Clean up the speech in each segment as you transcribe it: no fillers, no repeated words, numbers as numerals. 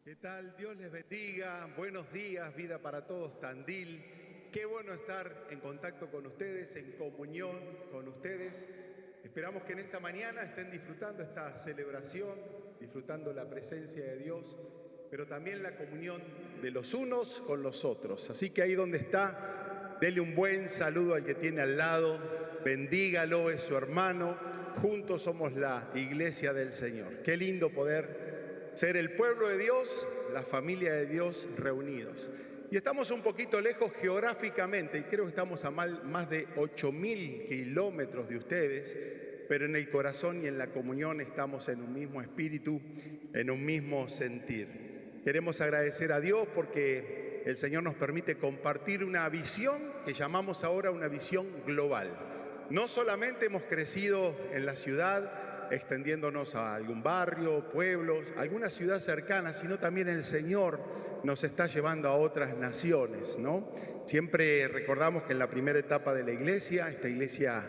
¿Qué tal? Dios les bendiga. Buenos días, vida para todos, Tandil. Qué bueno estar en contacto con ustedes, en comunión con ustedes. Esperamos que en esta mañana estén disfrutando esta celebración, disfrutando la presencia de Dios, pero también la comunión de los unos con los otros. Así que ahí donde está, dele un buen saludo al que tiene al lado, bendígalo, es su hermano. Juntos somos la iglesia del Señor. Qué lindo poder ser el pueblo de Dios, la familia de Dios reunidos. Y estamos un poquito lejos geográficamente, y creo que estamos a más de 8.000 kilómetros de ustedes, pero en el corazón y en la comunión estamos en un mismo espíritu, en un mismo sentir. Queremos agradecer a Dios porque el Señor nos permite compartir una visión que llamamos ahora una visión global. No solamente hemos crecido en la ciudad, extendiéndonos a algún barrio, pueblos, alguna ciudad cercana, sino también el Señor nos está llevando a otras naciones, ¿no? Siempre recordamos que en la primera etapa de la iglesia, esta iglesia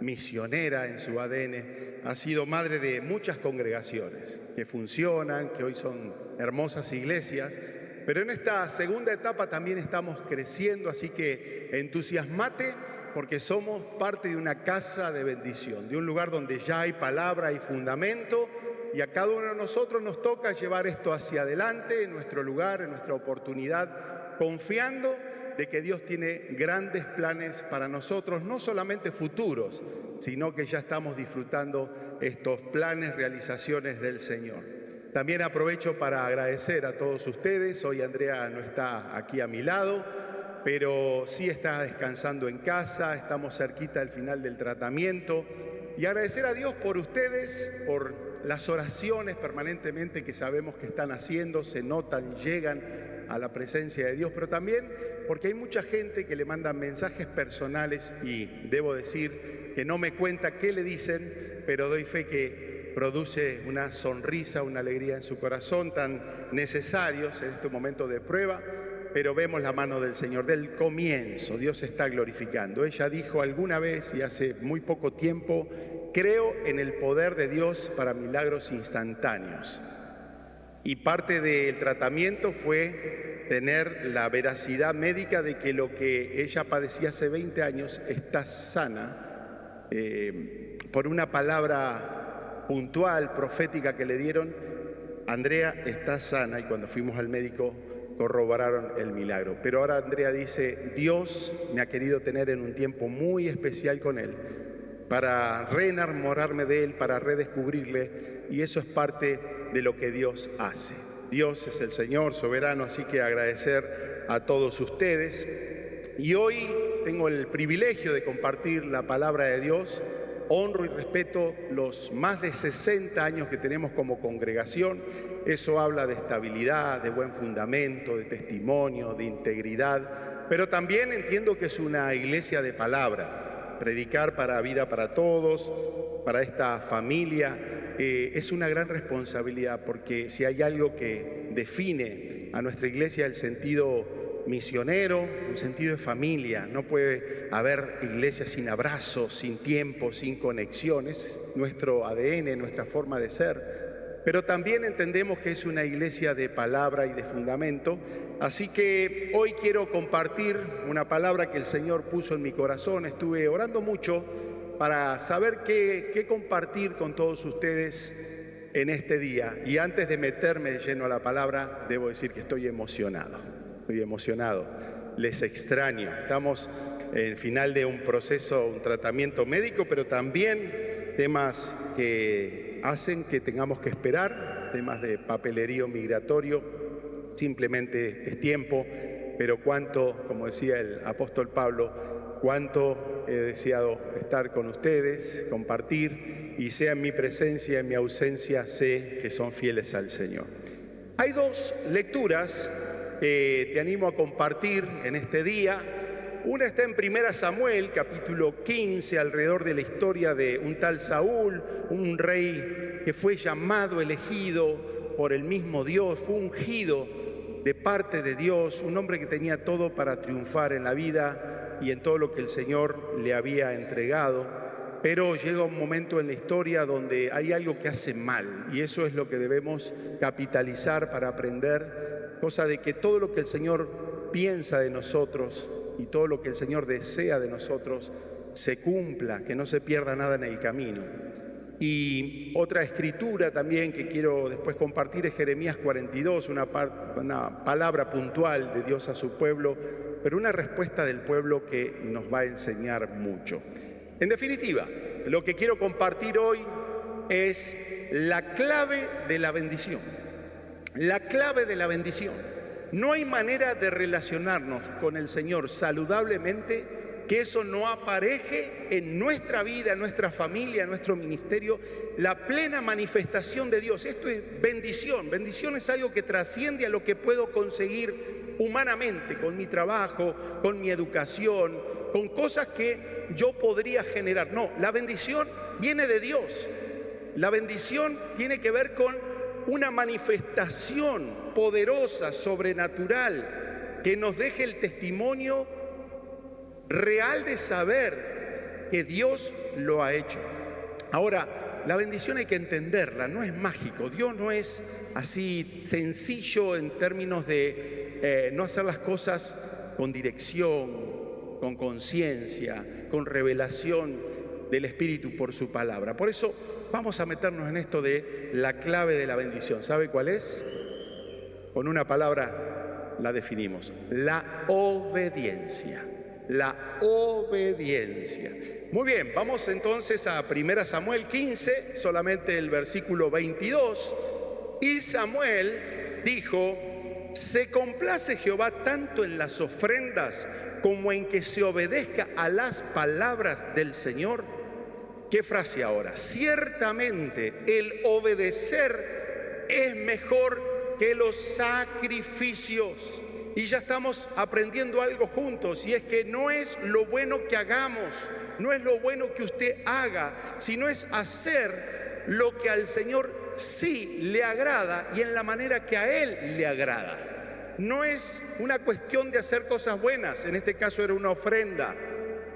misionera en su ADN, ha sido madre de muchas congregaciones que funcionan, que hoy son hermosas iglesias, pero en esta segunda etapa también estamos creciendo, así que entusiasmate, porque somos parte de una casa de bendición, de un lugar donde ya hay palabra y fundamento, y a cada uno de nosotros nos toca llevar esto hacia adelante, en nuestro lugar, en nuestra oportunidad, confiando de que Dios tiene grandes planes para nosotros, no solamente futuros, sino que ya estamos disfrutando estos planes, realizaciones del Señor. También aprovecho para agradecer a todos ustedes. Hoy Andrea no está aquí a mi lado, pero sí está descansando en casa, estamos cerquita del final del tratamiento, y agradecer a Dios por ustedes, por las oraciones permanentemente que sabemos que están haciendo, se notan, llegan a la presencia de Dios, pero también porque hay mucha gente que le mandan mensajes personales y debo decir que no me cuenta qué le dicen, pero doy fe que produce una sonrisa, una alegría en su corazón tan necesarios en este momento de prueba. Pero vemos la mano del Señor del comienzo, Dios se está glorificando. Ella dijo alguna vez y hace muy poco tiempo, creo en el poder de Dios para milagros instantáneos. Y parte del tratamiento fue tener la veracidad médica de que lo que ella padecía hace 20 años está sana, por una palabra puntual, profética que le dieron. Andrea está sana, y cuando fuimos al médico corroboraron el milagro. Pero ahora Andrea dice, Dios me ha querido tener en un tiempo muy especial con Él, para reenamorarme de Él, para redescubrirle, y eso es parte de lo que Dios hace. Dios es el Señor soberano, así que agradecer a todos ustedes. Y hoy tengo el privilegio de compartir la palabra de Dios. Honro y respeto los más de 60 años que tenemos como congregación. Eso habla de estabilidad, de buen fundamento, de testimonio, de integridad, pero también entiendo que es una iglesia de palabra. Predicar para vida para todos, para esta familia, es una gran responsabilidad, porque si hay algo que define a nuestra iglesia, el sentido misionero, un sentido de familia. No puede haber iglesia sin abrazos, sin tiempo, sin conexiones, nuestro ADN, nuestra forma de ser. Pero también entendemos que es una iglesia de palabra y de fundamento. Así que hoy quiero compartir una palabra que el Señor puso en mi corazón. Estuve orando mucho para saber qué compartir con todos ustedes en este día. Y antes de meterme de lleno a la palabra, debo decir que estoy emocionado. Estoy emocionado. Les extraño. Estamos en el final de un proceso, un tratamiento médico, pero también temas que hacen que tengamos que esperar, temas de papelerío migratorio. Simplemente es tiempo, pero cuánto, como decía el apóstol Pablo, cuánto he deseado estar con ustedes, compartir, y sea en mi presencia, en mi ausencia, sé que son fieles al Señor. Hay dos lecturas que te animo a compartir en este día. Una está en 1 Samuel, capítulo 15, alrededor de la historia de un tal Saúl, un rey que fue llamado, elegido por el mismo Dios, fue ungido de parte de Dios, un hombre que tenía todo para triunfar en la vida y en todo lo que el Señor le había entregado. pero llega un momento en la historia donde hay algo que hace mal, y eso es lo que debemos capitalizar para aprender, cosa de que todo lo que el Señor piensa de nosotros y todo lo que el Señor desea de nosotros se cumpla, que no se pierda nada en el camino. Y otra escritura también que quiero después compartir es Jeremías 42, una palabra puntual de Dios a su pueblo, pero una respuesta del pueblo que nos va a enseñar mucho. En definitiva, lo que quiero compartir hoy es la clave de la bendición. La clave de la bendición. No hay manera de relacionarnos con el Señor saludablemente que eso no apareje en nuestra vida, en nuestra familia, en nuestro ministerio, la plena manifestación de Dios. Esto es bendición. Bendición es algo que trasciende a lo que puedo conseguir humanamente, con mi trabajo, con mi educación, con cosas que yo podría generar. No, la bendición viene de Dios. La bendición tiene que ver con una manifestación poderosa, sobrenatural, que nos deje el testimonio real de saber que Dios lo ha hecho. Ahora, la bendición hay que entenderla, no es mágico. Dios no es así sencillo en términos de no hacer las cosas con dirección, con conciencia, con revelación del Espíritu por su palabra. Por eso vamos a meternos en esto de la clave de la bendición. ¿Sabe cuál es? Con una palabra la definimos: la obediencia. La obediencia. Muy bien, vamos entonces a 1 Samuel 15, solamente el versículo 22. Y Samuel dijo: ¿se complace Jehová tanto en las ofrendas como en que se obedezca a las palabras del Señor? ¿Qué frase ahora? Ciertamente el obedecer es mejor que los sacrificios. Y ya estamos aprendiendo algo juntos, y es que no es lo bueno que hagamos, no es lo bueno que usted haga, sino es hacer lo que al Señor sí le agrada y en la manera que a Él le agrada. No es una cuestión de hacer cosas buenas, en este caso era una ofrenda.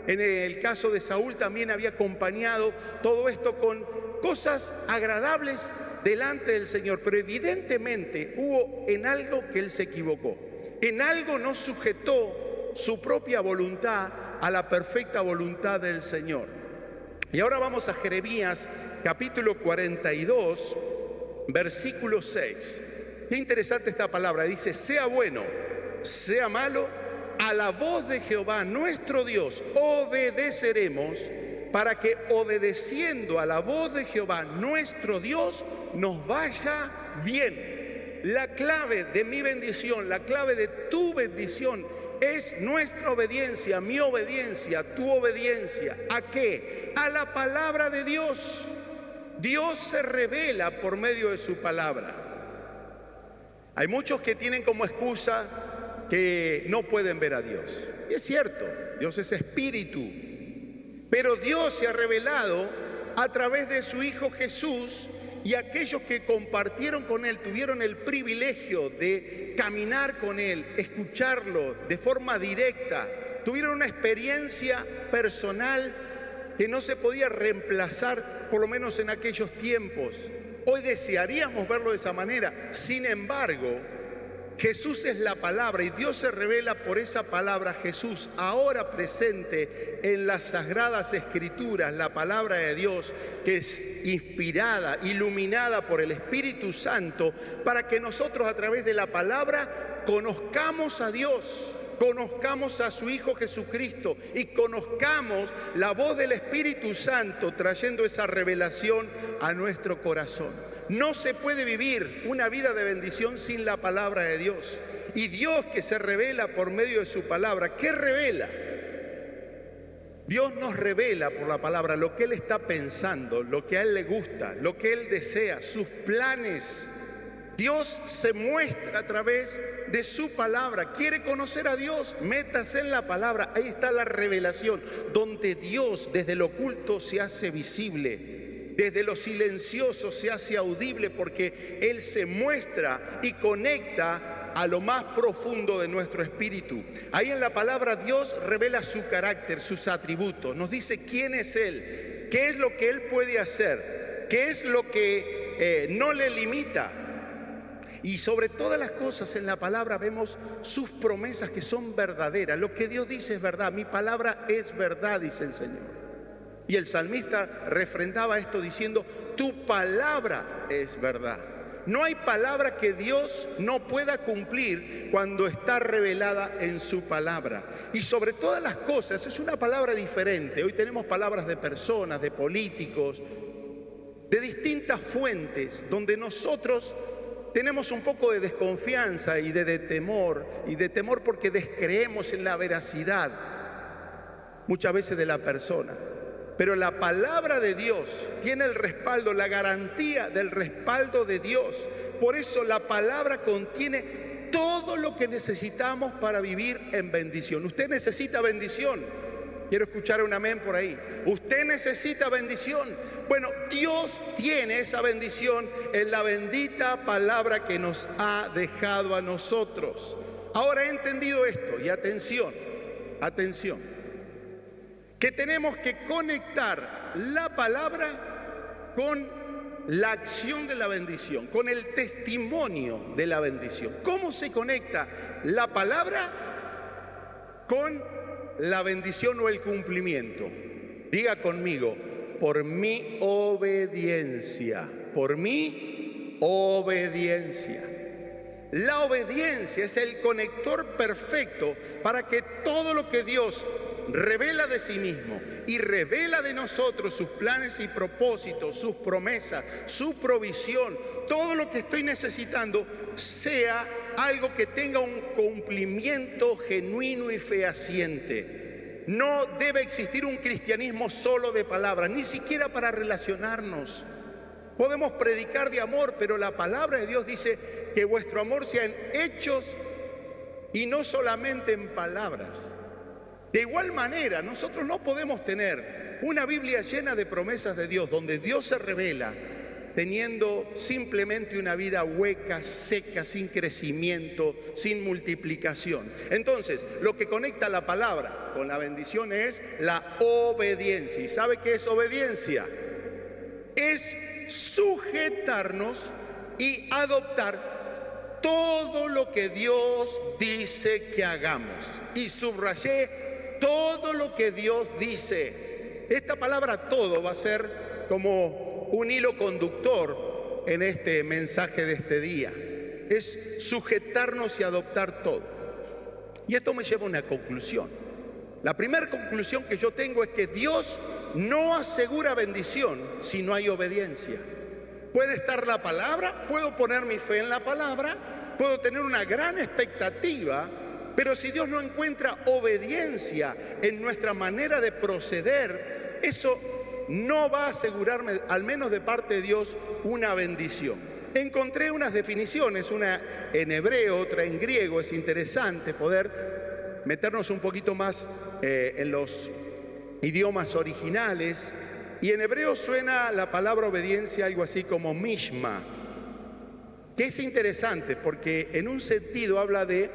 En el caso de Saúl también había acompañado todo esto con cosas agradables delante del Señor, pero evidentemente hubo en algo que él se equivocó. En algo no sujetó su propia voluntad a la perfecta voluntad del Señor. Y ahora vamos a Jeremías capítulo 42, versículo 6. Qué interesante esta palabra. Dice: sea bueno, sea malo, a la voz de Jehová nuestro Dios obedeceremos, para que obedeciendo a la voz de Jehová nuestro Dios nos vaya bien. La clave de mi bendición, la clave de tu bendición es nuestra obediencia, mi obediencia, tu obediencia. ¿A qué? A la palabra de Dios. Dios se revela por medio de su palabra. Hay muchos que tienen como excusa que no pueden ver a Dios. Y es cierto, Dios es espíritu. Pero Dios se ha revelado a través de su Hijo Jesús. Y aquellos que compartieron con Él, tuvieron el privilegio de caminar con Él, escucharlo de forma directa, tuvieron una experiencia personal que no se podía reemplazar, por lo menos en aquellos tiempos. Hoy desearíamos verlo de esa manera. Sin embargo, Jesús es la palabra y Dios se revela por esa palabra. Jesús, ahora presente en las sagradas escrituras, la palabra de Dios que es inspirada, iluminada por el Espíritu Santo, para que nosotros a través de la palabra conozcamos a Dios, conozcamos a su Hijo Jesucristo y conozcamos la voz del Espíritu Santo trayendo esa revelación a nuestro corazón. No se puede vivir una vida de bendición sin la palabra de Dios. Y Dios, que se revela por medio de su palabra, ¿qué revela? Dios nos revela por la palabra lo que Él está pensando, lo que a Él le gusta, lo que Él desea, sus planes. Dios se muestra a través de su palabra. ¿Quiere conocer a Dios? Métase en la palabra. Ahí está la revelación, donde Dios desde lo oculto se hace visible. Desde lo silencioso se hace audible, porque Él se muestra y conecta a lo más profundo de nuestro espíritu. Ahí en la palabra Dios revela su carácter, sus atributos, nos dice quién es Él. qué es lo que Él puede hacer, qué es lo que no le limita. Y sobre todas las cosas en la palabra vemos sus promesas que son verdaderas. Lo que Dios dice es verdad, mi palabra es verdad, dice el Señor. Y el salmista refrendaba esto diciendo, tu palabra es verdad. No hay palabra que Dios no pueda cumplir cuando está revelada en su palabra. Y sobre todas las cosas es una palabra diferente. Hoy tenemos palabras de personas, de políticos, de distintas fuentes, donde nosotros tenemos un poco de desconfianza y de temor porque descreemos en la veracidad muchas veces de la persona. Pero la palabra de Dios tiene el respaldo, la garantía del respaldo de Dios. Por eso la palabra contiene todo lo que necesitamos para vivir en bendición. Usted necesita bendición. Quiero escuchar un amén por ahí. Usted necesita bendición. Bueno, Dios tiene esa bendición en la bendita palabra que nos ha dejado a nosotros. Ahora he entendido esto y atención, que tenemos que conectar la palabra con la acción de la bendición, con el testimonio de la bendición. ¿Cómo se conecta la palabra con la bendición o el cumplimiento? Diga conmigo, por mi obediencia, por mi obediencia. La obediencia es el conector perfecto para que todo lo que Dios revela de sí mismo y revela de nosotros sus planes y propósitos, sus promesas, su provisión, todo lo que estoy necesitando sea algo que tenga un cumplimiento genuino y fehaciente. No debe existir un cristianismo solo de palabras, ni siquiera para relacionarnos. Podemos predicar de amor, pero la palabra de Dios dice que vuestro amor sea en hechos y no solamente en palabras. De igual manera, nosotros no podemos tener una Biblia llena de promesas de Dios, donde Dios se revela, teniendo simplemente una vida hueca, seca, sin crecimiento, sin multiplicación. Entonces, lo que conecta la palabra con la bendición es la obediencia. ¿Y sabe qué es obediencia? Es sujetarnos y adoptar todo lo que Dios dice que hagamos. Y subrayé todo lo que Dios dice. Esta palabra todo va a ser como un hilo conductor en este mensaje de este día. Es sujetarnos y adoptar todo. Y esto me lleva a una conclusión. La primera conclusión que yo tengo es que Dios no asegura bendición si no hay obediencia. Puede estar la palabra, puedo poner mi fe en la palabra, puedo tener una gran expectativa, pero si Dios no encuentra obediencia en nuestra manera de proceder, eso no va a asegurarme, al menos de parte de Dios, una bendición. Encontré unas definiciones, una en hebreo, otra en griego. Es interesante poder meternos un poquito más en los idiomas originales. Y en hebreo suena la palabra obediencia algo así como mishma, que es interesante porque en un sentido habla de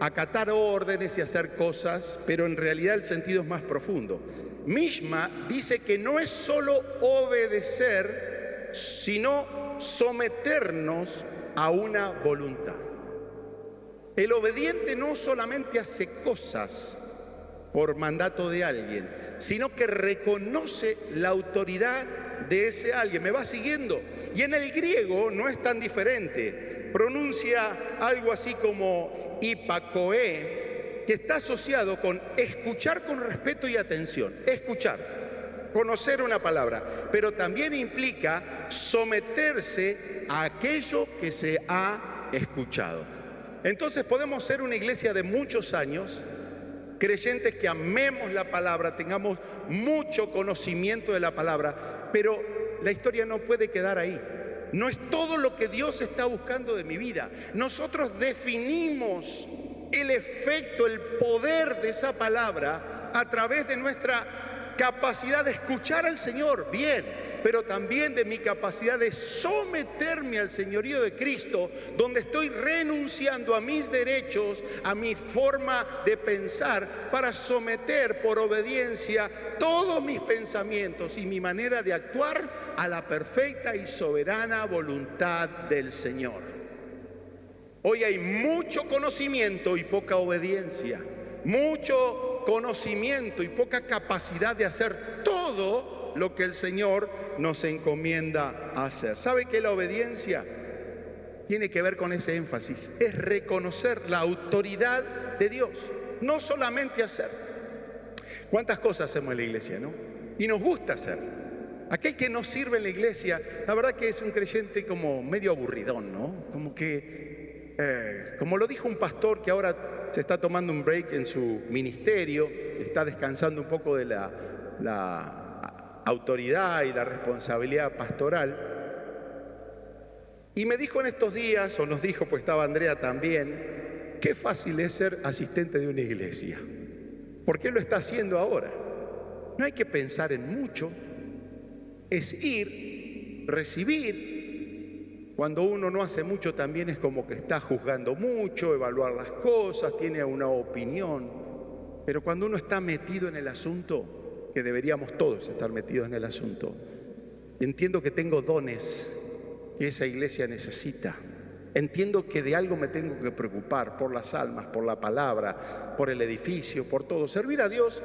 acatar órdenes y hacer cosas, pero en realidad el sentido es más profundo. Mishma dice que no es solo obedecer, sino someternos a una voluntad. El obediente no solamente hace cosas por mandato de alguien, sino que reconoce la autoridad de ese alguien. ¿Me va siguiendo? Y en el griego no es tan diferente. Pronuncia algo así como hipakoe, que está asociado con escuchar con respeto y atención. Escuchar, conocer una palabra, pero también implica someterse a aquello que se ha escuchado. Entonces podemos ser una iglesia de muchos años, creyentes que amemos la palabra, tengamos mucho conocimiento de la palabra, pero la historia no puede quedar ahí. No es todo lo que Dios está buscando de mi vida. Nosotros definimos el efecto, el poder de esa palabra a través de nuestra capacidad de escuchar al Señor bien, pero también de mi capacidad de someterme al señorío de Cristo, donde estoy renunciando a mis derechos, a mi forma de pensar, para someter por obediencia todos mis pensamientos y mi manera de actuar a la perfecta y soberana voluntad del Señor. Hoy hay mucho conocimiento y poca obediencia, mucho conocimiento y poca capacidad de hacer todo lo que el Señor nos encomienda a hacer. ¿Sabe que la obediencia tiene que ver con ese énfasis? Es reconocer la autoridad de Dios, no solamente hacer. ¿Cuántas cosas hacemos en la iglesia, no? Y nos gusta hacer. Aquel que no sirve en la iglesia, la verdad que es un creyente como medio aburridón, ¿no? Como lo dijo un pastor que ahora se está tomando un break en su ministerio, está descansando un poco de la autoridad y la responsabilidad pastoral. Y me dijo en estos días, o nos dijo, pues estaba Andrea también, qué fácil es ser asistente de una iglesia. ¿Por qué lo está haciendo ahora? No hay que pensar en mucho, es ir, recibir. Cuando uno no hace mucho también es como que está juzgando mucho, evaluar las cosas, tiene una opinión. Pero cuando uno está metido en el asunto, que deberíamos todos estar metidos en el asunto, entiendo que tengo dones que esa iglesia necesita. Entiendo que de algo me tengo que preocupar, por las almas, por la palabra, por el edificio, por todo. Servir a Dios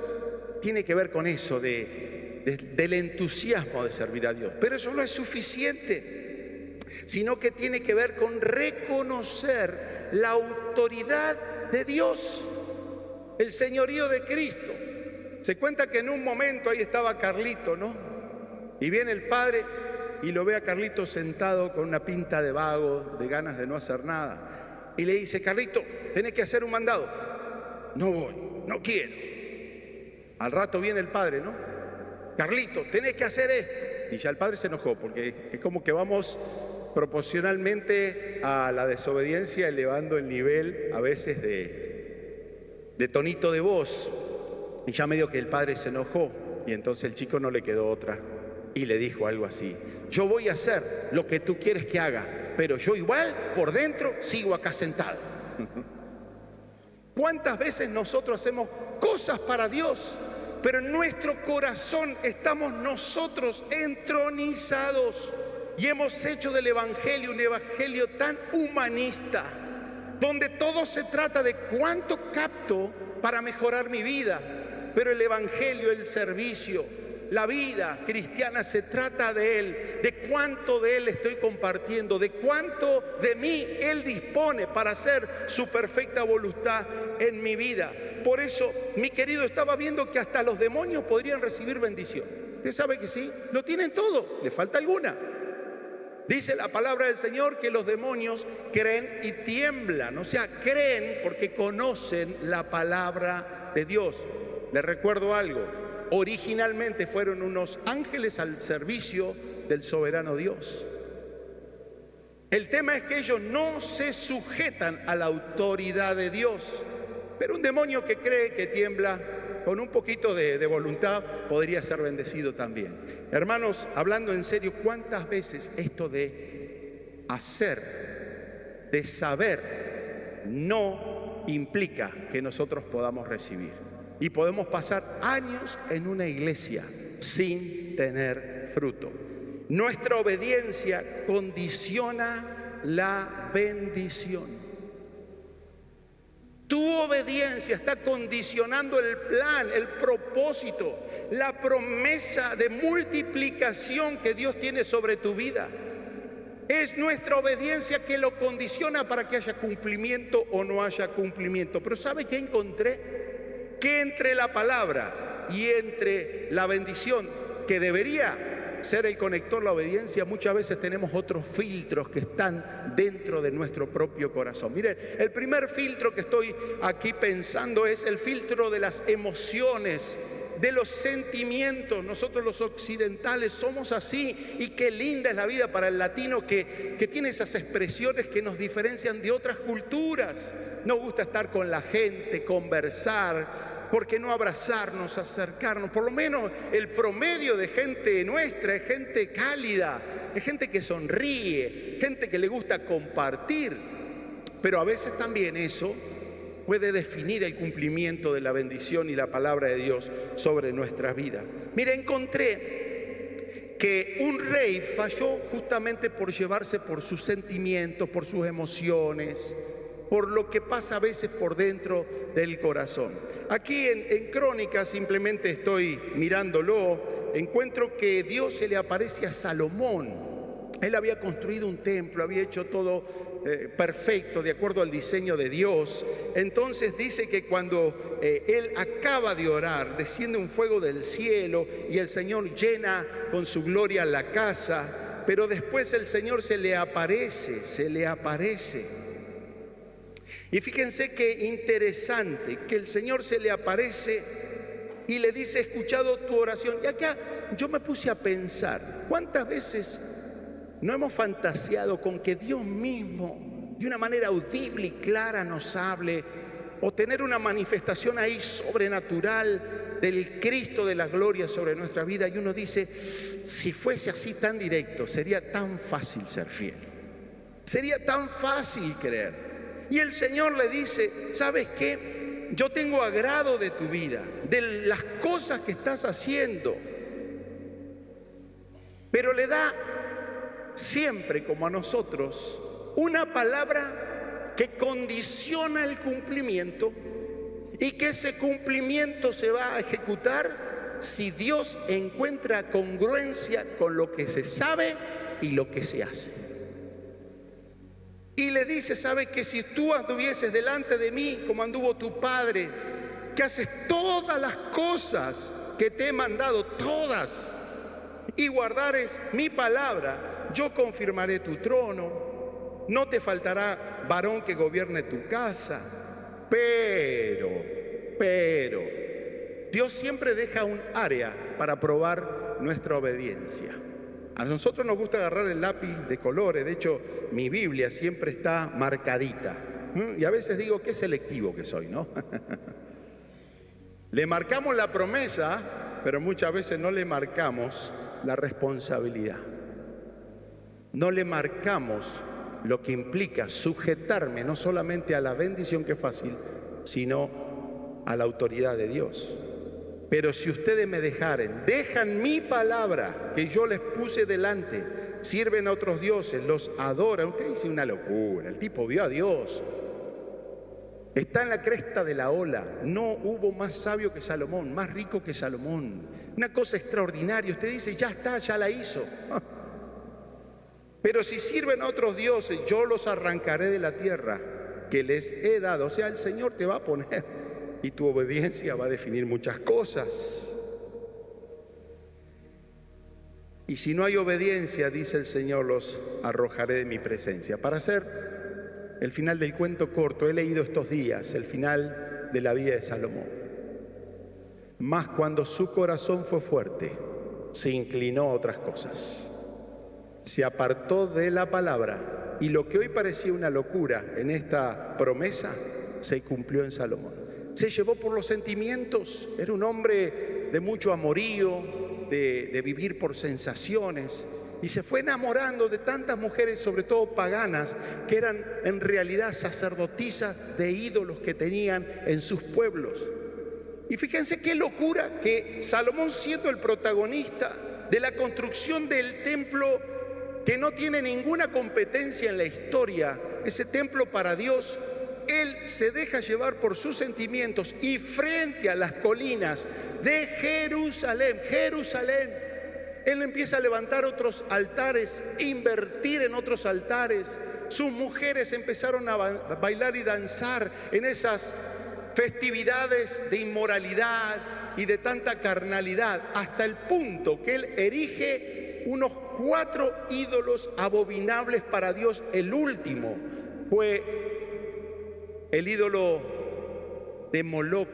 tiene que ver con eso, del entusiasmo de servir a Dios. Pero eso no es suficiente, sino que tiene que ver con reconocer la autoridad de Dios, el señorío de Cristo. Se cuenta que en un momento ahí estaba Carlito, ¿no? Y viene el padre y lo ve a Carlito sentado con una pinta de vago, de ganas de no hacer nada. Y le dice: Carlito, tenés que hacer un mandado. No voy, no quiero. Al rato viene el padre, ¿no? Carlito, tenés que hacer esto. Y ya el padre se enojó, porque es como que vamos proporcionalmente a la desobediencia elevando el nivel a veces de tonito de voz. Y ya medio que el padre se enojó, y entonces el chico no le quedó otra y le dijo algo así: yo voy a hacer lo que tú quieres que haga, pero yo igual por dentro sigo acá sentado. ¿Cuántas veces nosotros hacemos cosas para Dios, pero en nuestro corazón estamos nosotros entronizados y hemos hecho del evangelio un evangelio tan humanista, donde todo se trata de cuánto capto para mejorar mi vida? Pero el evangelio, el servicio, la vida cristiana se trata de Él, de cuánto de Él estoy compartiendo, de cuánto de mí Él dispone para hacer su perfecta voluntad en mi vida. Por eso, mi querido, estaba viendo que hasta los demonios podrían recibir bendición. ¿Usted sabe que sí? Lo tienen todo, le falta alguna. Dice la palabra del Señor que los demonios creen y tiemblan, o sea, creen porque conocen la palabra de Dios. Les recuerdo algo: originalmente fueron unos ángeles al servicio del soberano Dios. El tema es que ellos no se sujetan a la autoridad de Dios. Pero un demonio que cree, que tiembla, con un poquito de voluntad, podría ser bendecido también. Hermanos, hablando en serio, ¿cuántas veces esto de hacer, de saber, no implica que nosotros podamos recibir? Y podemos pasar años en una iglesia sin tener fruto. Nuestra obediencia condiciona la bendición. Tu obediencia está condicionando el plan, el propósito, la promesa de multiplicación que Dios tiene sobre tu vida. Es nuestra obediencia que lo condiciona para que haya cumplimiento o no haya cumplimiento. Pero ¿sabe qué encontré? Que entre la palabra y entre la bendición, que debería ser el conector, la obediencia, muchas veces tenemos otros filtros que están dentro de nuestro propio corazón. Miren, el primer filtro que estoy aquí pensando es el filtro de las emociones, de los sentimientos. Nosotros los occidentales somos así, y qué linda es la vida para el latino que tiene esas expresiones que nos diferencian de otras culturas. Nos gusta estar con la gente, conversar, ¿por qué no abrazarnos, acercarnos? Por lo menos el promedio de gente nuestra es gente cálida, es gente que sonríe, gente que le gusta compartir. Pero a veces también eso puede definir el cumplimiento de la bendición y la palabra de Dios sobre nuestras vidas. Mira, encontré que un rey falló justamente por llevarse por sus sentimientos, por sus emociones, por lo que pasa a veces por dentro del corazón. Aquí en Crónicas, simplemente estoy mirándolo, encuentro que Dios se le aparece a Salomón. Él había construido un templo, había hecho todo perfecto, de acuerdo al diseño de Dios. Entonces dice que cuando él acaba de orar, desciende un fuego del cielo y el Señor llena con su gloria la casa, pero después el Señor se le aparece. Y fíjense qué interesante, que el Señor se le aparece y le dice: he escuchado tu oración. Y acá yo me puse a pensar, ¿cuántas veces no hemos fantaseado con que Dios mismo, de una manera audible y clara, nos hable, o tener una manifestación ahí sobrenatural del Cristo de la gloria sobre nuestra vida? Y uno dice, si fuese así tan directo, sería tan fácil ser fiel, sería tan fácil creer. Y el Señor le dice: ¿sabes qué? Yo tengo agrado de tu vida, de las cosas que estás haciendo. Pero le da siempre, como a nosotros, una palabra que condiciona el cumplimiento, y que ese cumplimiento se va a ejecutar si Dios encuentra congruencia con lo que se sabe y lo que se hace. Y le dice: ¿sabes que si tú anduvieses delante de mí como anduvo tu padre, que haces todas las cosas que te he mandado, todas, y guardares mi palabra, yo confirmaré tu trono, no te faltará varón que gobierne tu casa? Pero, Dios siempre deja un área para probar nuestra obediencia. A nosotros nos gusta agarrar el lápiz de colores. De hecho, mi Biblia siempre está marcadita. Y a veces digo, qué selectivo que soy, ¿no? Le marcamos la promesa, pero muchas veces no le marcamos la responsabilidad. No le marcamos lo que implica sujetarme no solamente a la bendición, que es fácil, sino a la autoridad de Dios. Pero si ustedes me dejan mi palabra que yo les puse delante, sirven a otros dioses, los adoran. Usted dice: una locura, el tipo vio a Dios, está en la cresta de la ola. No hubo más sabio que Salomón, más rico que Salomón. Una cosa extraordinaria. Usted dice: ya está, ya la hizo. Pero si sirven a otros dioses, yo los arrancaré de la tierra que les he dado. O sea, el Señor te va a poner, y tu obediencia va a definir muchas cosas. Y si no hay obediencia, dice el Señor, los arrojaré de mi presencia. Para hacer el final del cuento corto, he leído estos días el final de la vida de Salomón. Mas cuando su corazón fue fuerte, se inclinó a otras cosas, se apartó de la palabra, y lo que hoy parecía una locura en esta promesa se cumplió en Salomón. Se llevó por los sentimientos, era un hombre de mucho amorío, de vivir por sensaciones, y se fue enamorando de tantas mujeres, sobre todo paganas, que eran en realidad sacerdotisas de ídolos que tenían en sus pueblos. Y fíjense qué locura que Salomón, siendo el protagonista de la construcción del templo que no tiene ninguna competencia en la historia, ese templo para Dios, él se deja llevar por sus sentimientos, y frente a las colinas de Jerusalén, él empieza a levantar otros altares, invertir en otros altares. Sus mujeres empezaron a bailar y danzar en esas festividades de inmoralidad y de tanta carnalidad, hasta el punto que él erige unos 4 ídolos abominables para Dios. El último fue el ídolo de Moloc,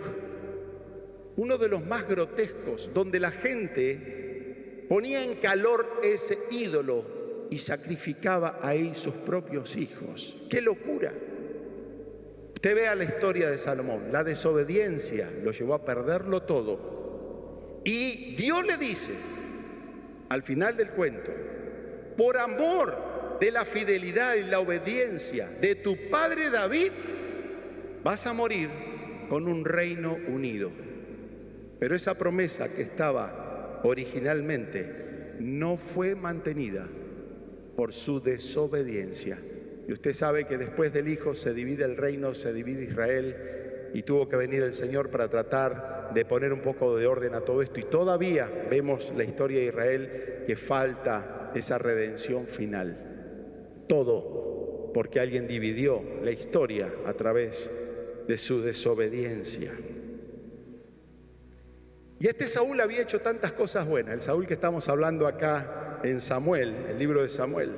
uno de los más grotescos, donde la gente ponía en calor ese ídolo y sacrificaba ahí sus propios hijos. ¡Qué locura! Usted vea la historia de Salomón, la desobediencia lo llevó a perderlo todo. Y Dios le dice, al final del cuento, por amor de la fidelidad y la obediencia de tu padre David, vas a morir con un reino unido. Pero esa promesa que estaba originalmente no fue mantenida por su desobediencia. Y usted sabe que después del Hijo se divide el reino, se divide Israel, y tuvo que venir el Señor para tratar de poner un poco de orden a todo esto. Y todavía vemos la historia de Israel que falta esa redención final. Todo porque alguien dividió la historia a través de su desobediencia. Y este Saúl había hecho tantas cosas buenas, el Saúl que estamos hablando acá en Samuel, el libro de Samuel,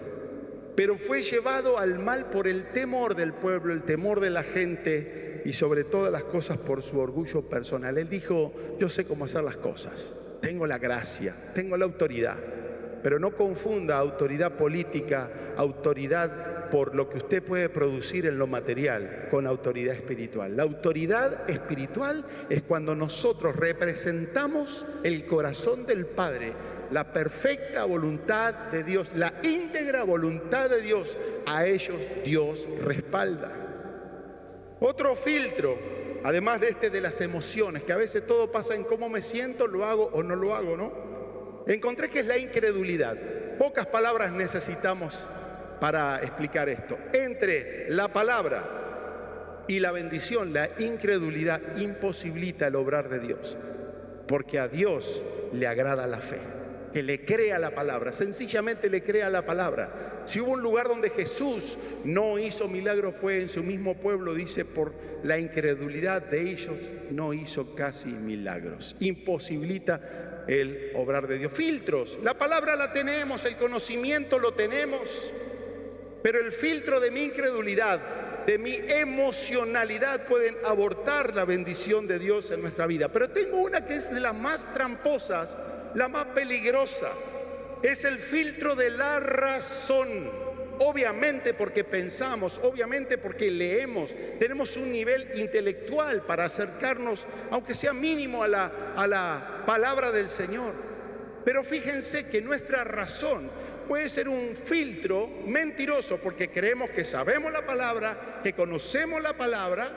pero fue llevado al mal por el temor del pueblo, el temor de la gente y sobre todas las cosas por su orgullo personal. Él dijo, yo sé cómo hacer las cosas, tengo la gracia, tengo la autoridad, pero no confunda autoridad política, autoridad por lo que usted puede producir en lo material, con autoridad espiritual. La autoridad espiritual es cuando nosotros representamos el corazón del Padre, la perfecta voluntad de Dios, la íntegra voluntad de Dios. A ellos Dios respalda. Otro filtro, además de este de las emociones, que a veces todo pasa en cómo me siento, lo hago o no lo hago, ¿no? Encontré que es la incredulidad. Pocas palabras necesitamos para explicar esto. Entre la palabra y la bendición, la incredulidad imposibilita el obrar de Dios, porque a Dios le agrada la fe, que le crea la palabra, sencillamente le crea la palabra. Si hubo un lugar donde Jesús no hizo milagro fue en su mismo pueblo, dice, por la incredulidad de ellos no hizo casi milagros. Imposibilita el obrar de Dios. Filtros, la palabra la tenemos, el conocimiento lo tenemos, pero el filtro de mi incredulidad, de mi emocionalidad pueden abortar la bendición de Dios en nuestra vida. Pero tengo una que es de las más tramposas, la más peligrosa, es el filtro de la razón. Obviamente porque pensamos, obviamente porque leemos, tenemos un nivel intelectual para acercarnos, aunque sea mínimo, a la palabra del Señor. Pero fíjense que nuestra razón puede ser un filtro mentiroso, porque creemos que sabemos la palabra, que conocemos la palabra,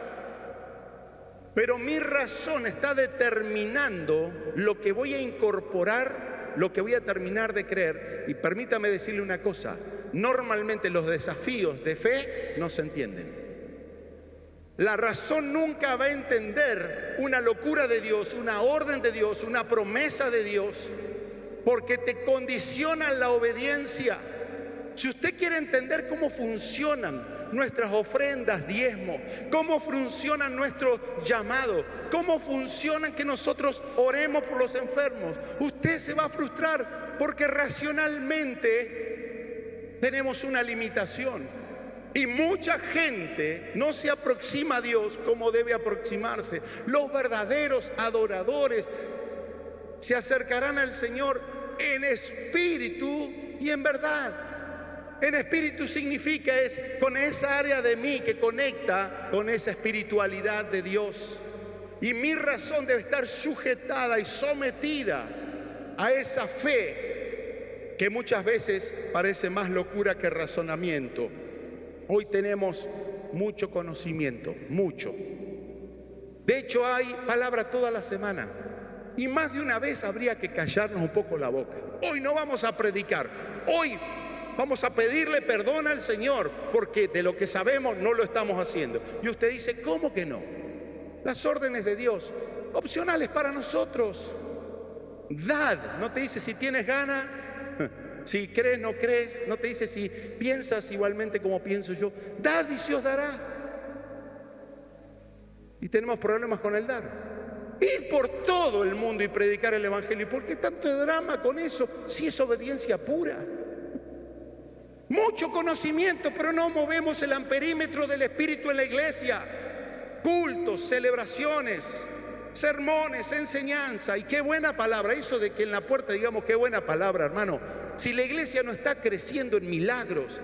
pero mi razón está determinando lo que voy a incorporar, lo que voy a terminar de creer. Y permítame decirle una cosa, normalmente los desafíos de fe no se entienden. La razón nunca va a entender una locura de Dios, una orden de Dios, una promesa de Dios, porque te condiciona la obediencia. Si usted quiere entender cómo funcionan nuestras ofrendas, diezmos, cómo funciona nuestro llamado, cómo funcionan que nosotros oremos por los enfermos, usted se va a frustrar porque racionalmente tenemos una limitación. Y mucha gente no se aproxima a Dios como debe aproximarse. Los verdaderos adoradores se acercarán al Señor en espíritu y en verdad. En espíritu significa es con esa área de mí que conecta con esa espiritualidad de Dios. Y mi razón debe estar sujetada y sometida a esa fe que muchas veces parece más locura que razonamiento. Hoy tenemos mucho conocimiento, mucho. De hecho hay palabra toda la semana. Y más de una vez habría que callarnos un poco la boca. Hoy no vamos a predicar, hoy vamos a pedirle perdón al Señor porque de lo que sabemos no lo estamos haciendo. Y usted dice, ¿cómo que no? Las órdenes de Dios, opcionales para nosotros. Dad, no te dice si tienes ganas, si crees, no crees, no te dice si piensas igualmente como pienso yo. Dad y se os dará. Y tenemos problemas con el dar. Ir por todo el mundo y predicar el Evangelio. ¿Y por qué tanto drama con eso? Si es obediencia pura. Mucho conocimiento, pero no movemos el amperímetro del Espíritu en la iglesia. Cultos, celebraciones, sermones, enseñanza. Y qué buena palabra. Eso de que en la puerta digamos qué buena palabra, hermano. Si la iglesia no está creciendo en milagros,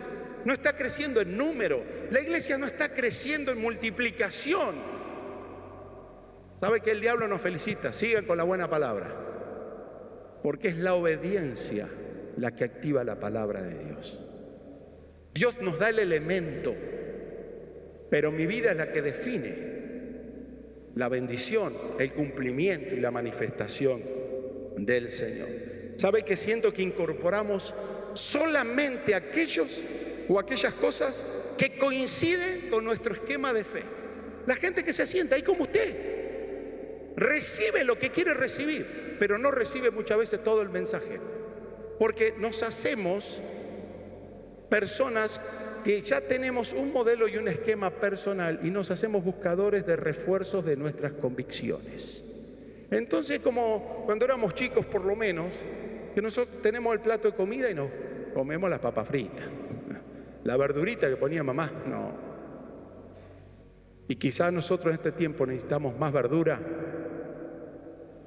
no está creciendo en número, la iglesia no está creciendo en multiplicación. ¿Sabe que el diablo nos felicita? Sigan con la buena palabra, porque es la obediencia la que activa la palabra de Dios. Dios nos da el elemento, pero mi vida es la que define la bendición, el cumplimiento y la manifestación del Señor. ¿Sabe que siento que incorporamos solamente aquellos o aquellas cosas que coinciden con nuestro esquema de fe? La gente que se sienta ahí como usted recibe lo que quiere recibir, pero no recibe muchas veces todo el mensaje, porque nos hacemos personas que ya tenemos un modelo y un esquema personal y nos hacemos buscadores de refuerzos de nuestras convicciones. Entonces, como cuando éramos chicos, por lo menos, que nosotros tenemos el plato de comida y nos comemos las papas fritas, la verdurita que ponía mamá, no. Y quizás nosotros en este tiempo necesitamos más verdura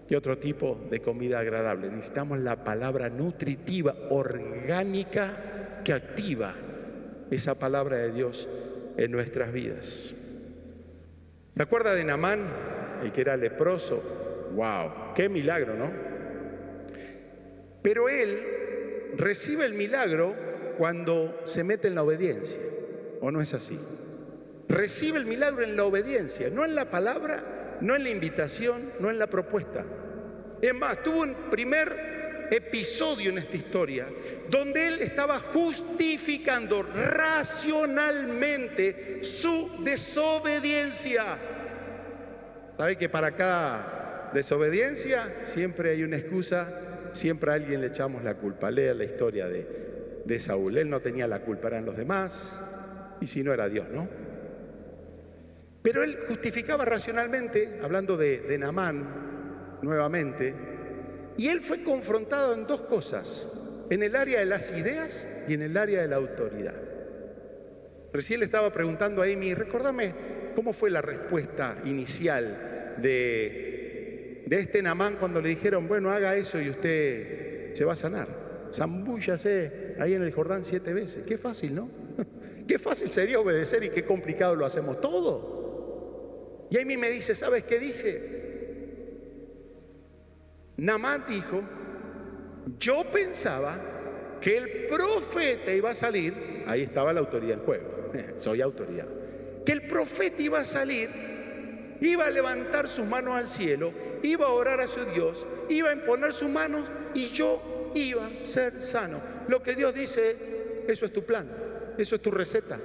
que otro tipo de comida agradable. Necesitamos la palabra nutritiva, orgánica, que activa esa palabra de Dios en nuestras vidas. ¿Se acuerda de Naamán, el que era leproso? ¡Wow! ¡Qué milagro!, ¿no? Pero él recibe el milagro cuando se mete en la obediencia, ¿o no es así? Recibe el milagro en la obediencia, no en la palabra, no en la invitación, no en la propuesta. Es más, tuvo un primer episodio en esta historia donde él estaba justificando racionalmente su desobediencia. ¿Sabe que para cada desobediencia siempre hay una excusa? Siempre a alguien le echamos la culpa. Lea la historia de Saúl. Él no tenía la culpa, eran los demás, y si no era Dios, ¿no? Pero él justificaba racionalmente, hablando de Naamán nuevamente, y él fue confrontado en dos cosas, en el área de las ideas y en el área de la autoridad. Recién le estaba preguntando a Amy, recordame cómo fue la respuesta inicial de este Naamán cuando le dijeron, bueno, haga eso y usted se va a sanar. Zambúllase ahí en el Jordán 7 veces. Qué fácil, ¿no? Qué fácil sería obedecer y qué complicado lo hacemos todo. Y Amy me dice, ¿sabes qué dije? Naamán dijo, yo pensaba que el profeta iba a salir, ahí estaba la autoridad en juego, soy autoridad, que el profeta iba a salir, iba a levantar sus manos al cielo, iba a orar a su Dios, iba a imponer sus manos y yo iba a ser sano. Lo que Dios dice, eso es tu plan, eso es tu receta.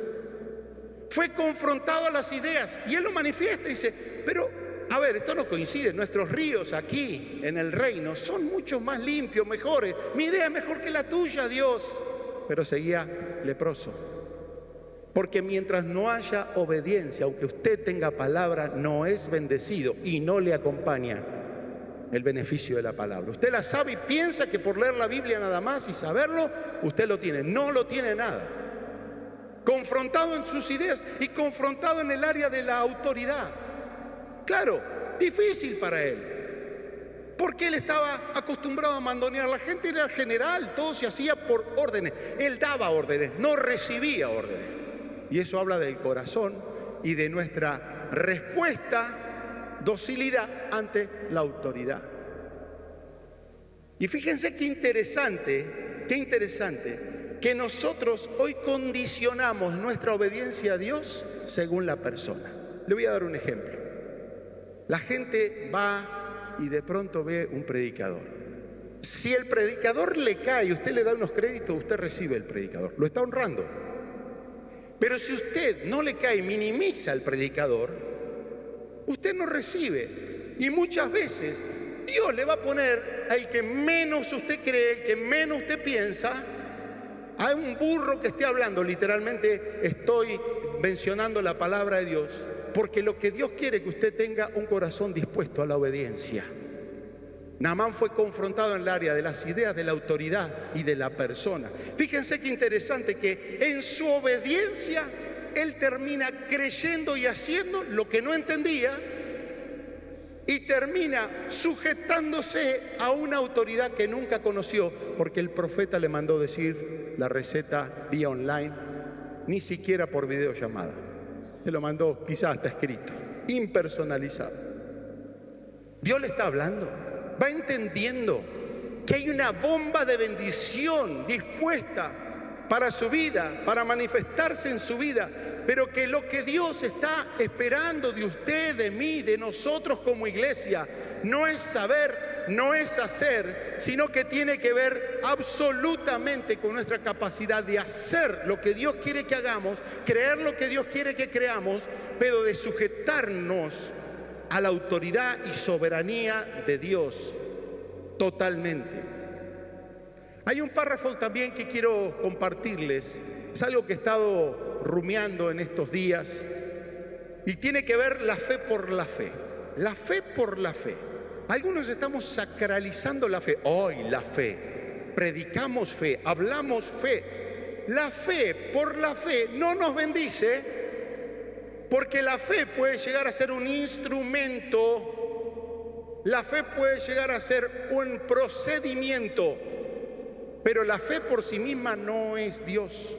Fue confrontado a las ideas y él lo manifiesta y dice, pero a ver, esto no coincide, nuestros ríos aquí en el reino son mucho más limpios, mejores, mi idea es mejor que la tuya, Dios. Pero seguía leproso, porque mientras no haya obediencia, aunque usted tenga palabra, no es bendecido y no le acompaña el beneficio de la palabra. Usted la sabe y piensa que por leer la Biblia nada más y saberlo, usted lo tiene, no lo tiene nada. Confrontado en sus ideas y confrontado en el área de la autoridad. Claro, difícil para él, porque él estaba acostumbrado a mandonear. La gente era general, todo se hacía por órdenes. Él daba órdenes, no recibía órdenes. Y eso habla del corazón y de nuestra respuesta, docilidad ante la autoridad. Y fíjense qué interesante que nosotros hoy condicionamos nuestra obediencia a Dios según la persona. Le voy a dar un ejemplo. La gente va y de pronto ve un predicador. Si el predicador le cae y usted le da unos créditos, usted recibe el predicador, lo está honrando. Pero si usted no le cae, minimiza al predicador, usted no recibe. Y muchas veces Dios le va a poner al que menos usted cree, el que menos usted piensa, a un burro que esté hablando. Literalmente estoy mencionando la palabra de Dios. Porque lo que Dios quiere es que usted tenga un corazón dispuesto a la obediencia. Naamán fue confrontado en el área de las ideas, de la autoridad y de la persona. Fíjense qué interesante que en su obediencia él termina creyendo y haciendo lo que no entendía y termina sujetándose a una autoridad que nunca conoció, porque el profeta le mandó decir la receta vía online ni siquiera por videollamada. Se lo mandó, quizás hasta escrito, impersonalizado. Dios le está hablando, va entendiendo que hay una bomba de bendición dispuesta para su vida, para manifestarse en su vida, pero que lo que Dios está esperando de usted, de mí, de nosotros como iglesia, no es saber, no es hacer, sino que tiene que ver absolutamente con nuestra capacidad de hacer lo que Dios quiere que hagamos, creer lo que Dios quiere que creamos, pero de sujetarnos a la autoridad y soberanía de Dios totalmente. Hay un párrafo también que quiero compartirles, es algo que he estado rumiando en estos días y tiene que ver la fe por la fe. La fe por la fe. Algunos estamos sacralizando la fe. Hoy la fe. Predicamos fe, hablamos fe. La fe por la fe no nos bendice, porque la fe puede llegar a ser un instrumento, la fe puede llegar a ser un procedimiento, pero la fe por sí misma no es Dios.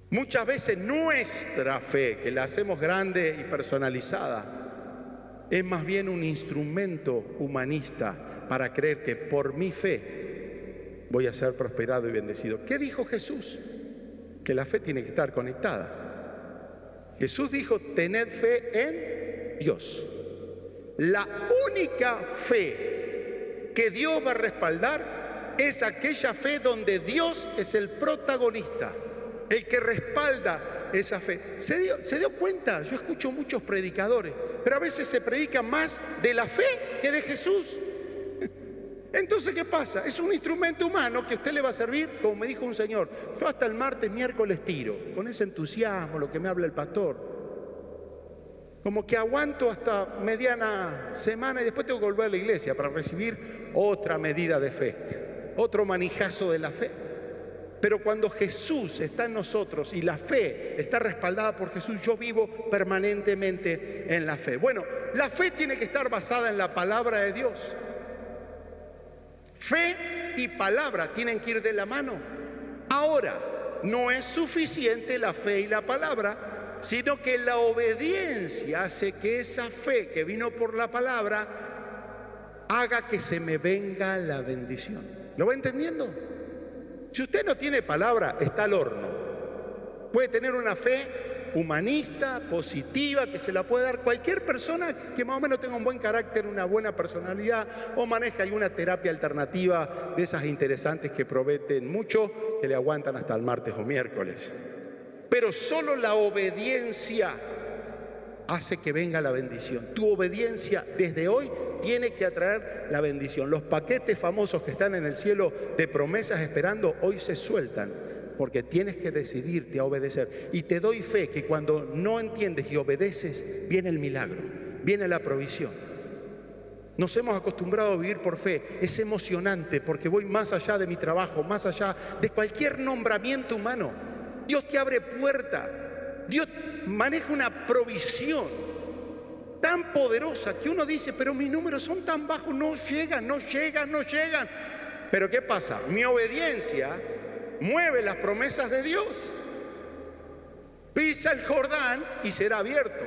Muchas veces nuestra fe, que la hacemos grande y personalizada, es más bien un instrumento humanista para creer que por mi fe voy a ser prosperado y bendecido. ¿Qué dijo Jesús? Que la fe tiene que estar conectada. Jesús dijo, tened fe en Dios. La única fe que Dios va a respaldar es aquella fe donde Dios es el protagonista, el que respalda esa fe. ¿Se dio cuenta? Yo escucho muchos predicadores, pero a veces se predica más de la fe que de Jesús. Entonces, ¿qué pasa? Es un instrumento humano que a usted le va a servir, como me dijo un señor, yo hasta el martes, miércoles tiro, con ese entusiasmo, lo que me habla el pastor. Como que aguanto hasta mediana semana y después tengo que volver a la iglesia para recibir otra medida de fe, otro manijazo de la fe. Pero cuando Jesús está en nosotros y la fe está respaldada por Jesús, yo vivo permanentemente en la fe. Bueno, la fe tiene que estar basada en la palabra de Dios. Fe y palabra tienen que ir de la mano. Ahora, no es suficiente la fe y la palabra, sino que la obediencia hace que esa fe que vino por la palabra haga que se me venga la bendición. ¿Lo va entendiendo? Si usted no tiene palabra, está al horno. Puede tener una fe humanista, positiva, que se la puede dar cualquier persona que más o menos tenga un buen carácter, una buena personalidad o maneje alguna terapia alternativa de esas interesantes que prometen mucho, que le aguantan hasta el martes o miércoles. Pero solo la obediencia hace que venga la bendición. Tu obediencia desde hoy tiene que atraer la bendición. Los paquetes famosos que están en el cielo de promesas esperando, hoy se sueltan, porque tienes que decidirte a obedecer. Y te doy fe que cuando no entiendes y obedeces, viene el milagro, viene la provisión. Nos hemos acostumbrado a vivir por fe. Es emocionante porque voy más allá de mi trabajo, más allá de cualquier nombramiento humano. Dios te abre puerta. Dios maneja una provisión tan poderosa que uno dice, pero mis números son tan bajos, no llegan. Pero ¿qué pasa? Mi obediencia mueve las promesas de Dios. Pisa el Jordán y será abierto.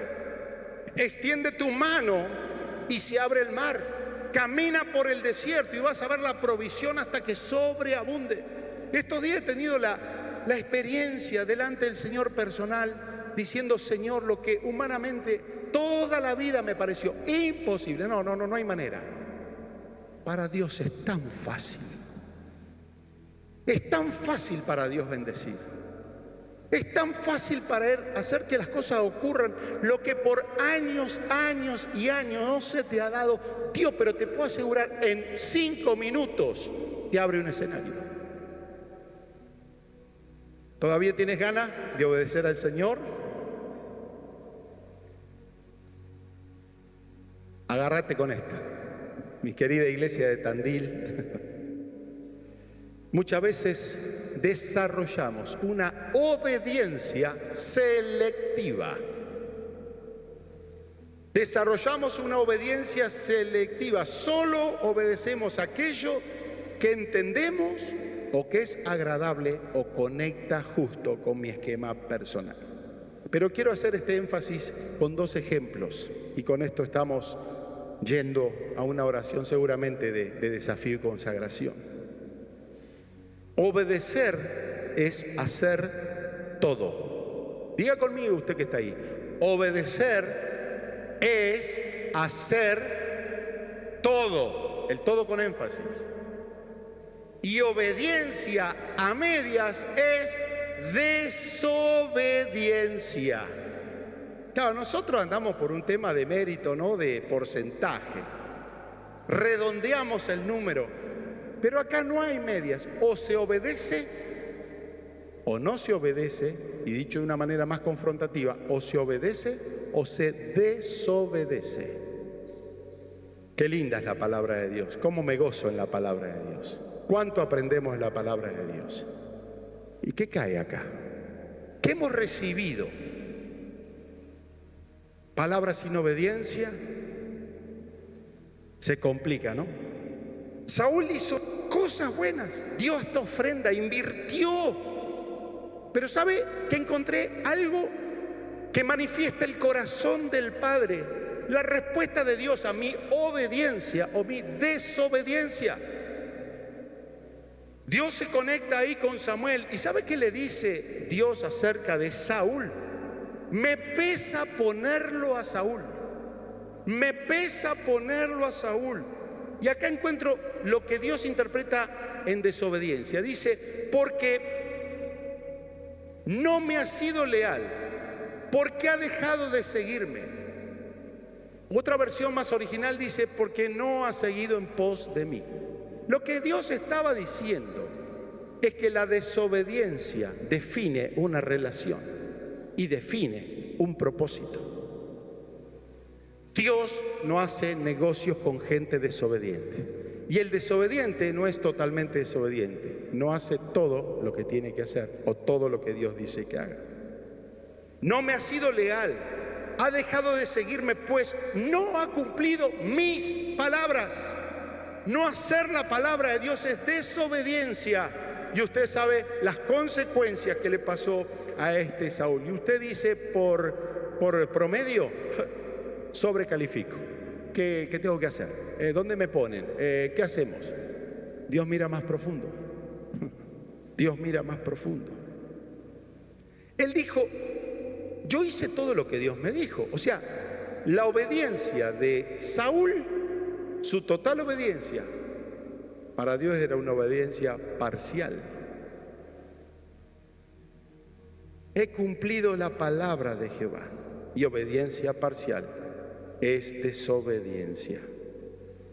Extiende tu mano y se abre el mar. Camina por el desierto y vas a ver la provisión hasta que sobreabunde. Estos días he tenido la experiencia delante del Señor personal, diciendo, Señor, lo que humanamente toda la vida me pareció imposible. No hay manera. Para Dios es tan fácil. Es tan fácil para Dios bendecir. Es tan fácil para Él hacer que las cosas ocurran. Lo que por años y años no se te ha dado, Dios, pero te puedo asegurar, en 5 minutos te abre un escenario. ¿Todavía tienes ganas de obedecer al Señor? Agárrate con esta, mi querida iglesia de Tandil. Muchas veces desarrollamos una obediencia selectiva. Desarrollamos una obediencia selectiva. Solo obedecemos aquello que entendemos o que es agradable o conecta justo con mi esquema personal. Pero quiero hacer este énfasis con 2 ejemplos y con esto estamos yendo a una oración seguramente de desafío y consagración. Obedecer es hacer todo. Diga conmigo usted que está ahí. Obedecer es hacer todo. El todo con énfasis. Y obediencia a medias es desobediencia. Claro, nosotros andamos por un tema de mérito, ¿no? De porcentaje. Redondeamos el número. Pero acá no hay medias. O se obedece o no se obedece. Y dicho de una manera más confrontativa, o se obedece o se desobedece. Qué linda es la palabra de Dios. Cómo me gozo en la palabra de Dios. ¿Cuánto aprendemos en la palabra de Dios? ¿Y qué cae acá? ¿Qué hemos recibido? Palabras sin obediencia. Se complica, ¿no? Saúl hizo cosas buenas. Dio esta ofrenda, invirtió. Pero ¿sabe que encontré algo que manifiesta el corazón del Padre? La respuesta de Dios a mi obediencia o mi desobediencia. Dios se conecta ahí con Samuel. ¿Y sabe qué le dice Dios acerca de Saúl? Me pesa ponerlo a Saúl. Me pesa ponerlo a Saúl. Y acá encuentro lo que Dios interpreta en desobediencia. Dice, porque no me ha sido leal, porque ha dejado de seguirme. Otra versión más original dice, porque no ha seguido en pos de mí. Lo que Dios estaba diciendo es que la desobediencia define una relación y define un propósito. Dios no hace negocios con gente desobediente. Y el desobediente no es totalmente desobediente. No hace todo lo que tiene que hacer o todo lo que Dios dice que haga. No me ha sido leal. Ha dejado de seguirme, pues no ha cumplido mis palabras. No hacer la palabra de Dios es desobediencia. Y usted sabe las consecuencias que le pasó a este Saúl. Y usted dice, por promedio, sobrecalifico. ¿Qué tengo que hacer? ¿Dónde me ponen? ¿Qué hacemos? Dios mira más profundo. Dios mira más profundo. Él dijo, yo hice todo lo que Dios me dijo. O sea, la obediencia de Saúl, su total obediencia, para Dios era una obediencia parcial. He cumplido la palabra de Jehová. Y obediencia parcial es desobediencia.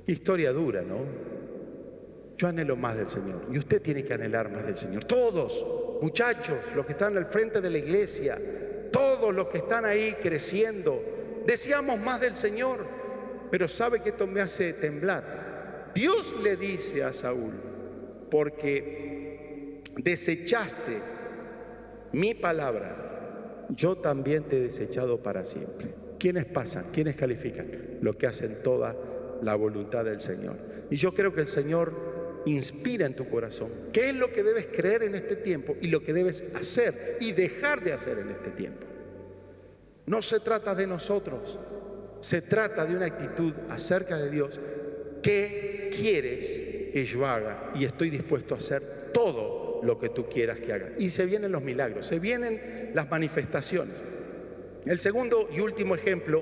Historia dura, ¿no? Yo anhelo más del Señor. Y usted tiene que anhelar más del Señor. Todos, muchachos, los que están al frente de la iglesia, todos los que están ahí creciendo, deseamos más del Señor. Pero ¿sabe que esto me hace temblar? Dios le dice a Saúl, porque desechaste mi palabra, yo también te he desechado para siempre. ¿Quiénes pasan? ¿Quiénes califican? Los que hacen toda la voluntad del Señor. Y yo creo que el Señor inspira en tu corazón qué es lo que debes creer en este tiempo y lo que debes hacer y dejar de hacer en este tiempo. No se trata de nosotros, se trata de una actitud acerca de Dios. ¿Qué quieres que yo haga? Y estoy dispuesto a hacer todo lo que tú quieras que haga. Y se vienen los milagros, se vienen las manifestaciones. El segundo y último ejemplo,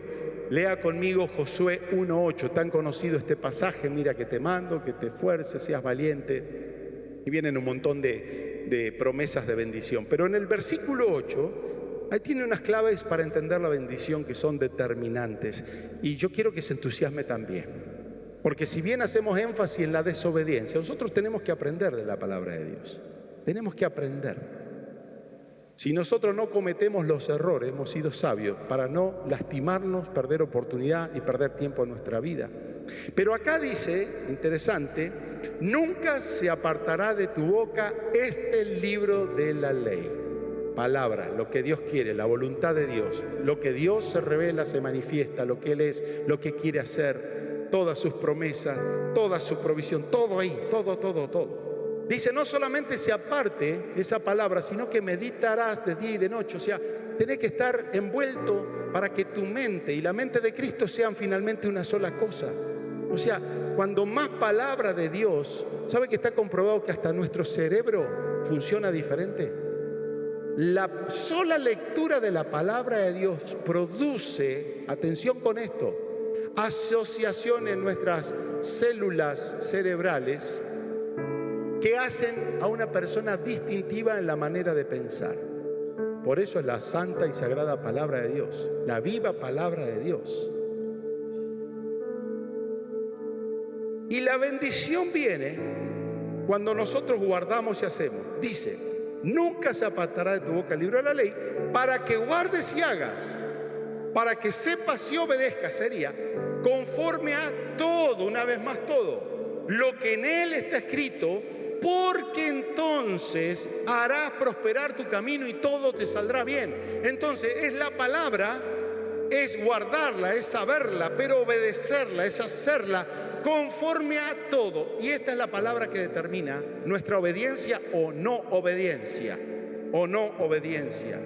lea conmigo Josué 1:8, tan conocido este pasaje, mira que te mando, que te esfuerces, seas valiente. Y vienen un montón de promesas de bendición. Pero en el versículo 8, ahí tiene unas claves para entender la bendición que son determinantes. Y yo quiero que se entusiasme también. Porque si bien hacemos énfasis en la desobediencia, nosotros tenemos que aprender de la palabra de Dios. Tenemos que aprender. Si nosotros no cometemos los errores, hemos sido sabios para no lastimarnos, perder oportunidad y perder tiempo en nuestra vida. Pero acá dice, interesante, nunca se apartará de tu boca este libro de la ley. Palabra, lo que Dios quiere, la voluntad de Dios, lo que Dios se revela, se manifiesta, lo que Él es, lo que quiere hacer, todas sus promesas, toda su provisión, todo ahí, todo. Dice, no solamente se aparte esa palabra, sino que meditarás de día y de noche. O sea, tenés que estar envuelto para que tu mente y la mente de Cristo sean finalmente una sola cosa. O sea, cuando más palabra de Dios, ¿sabe que está comprobado que hasta nuestro cerebro funciona diferente? La sola lectura de la palabra de Dios produce, atención con esto, asociación en nuestras células cerebrales que hacen a una persona distintiva en la manera de pensar. Por eso es la santa y sagrada palabra de Dios, la viva palabra de Dios. Y la bendición viene cuando nosotros guardamos y hacemos. Dice, nunca se apartará de tu boca el libro de la ley, para que guardes y hagas, para que sepas y obedezcas, sería, conforme a todo, una vez más todo, lo que en él está escrito, porque entonces harás prosperar tu camino y todo te saldrá bien. Entonces es la palabra, es guardarla, es saberla, pero obedecerla, es hacerla conforme a todo. Y esta es la palabra que determina nuestra obediencia o no obediencia, o no obediencia.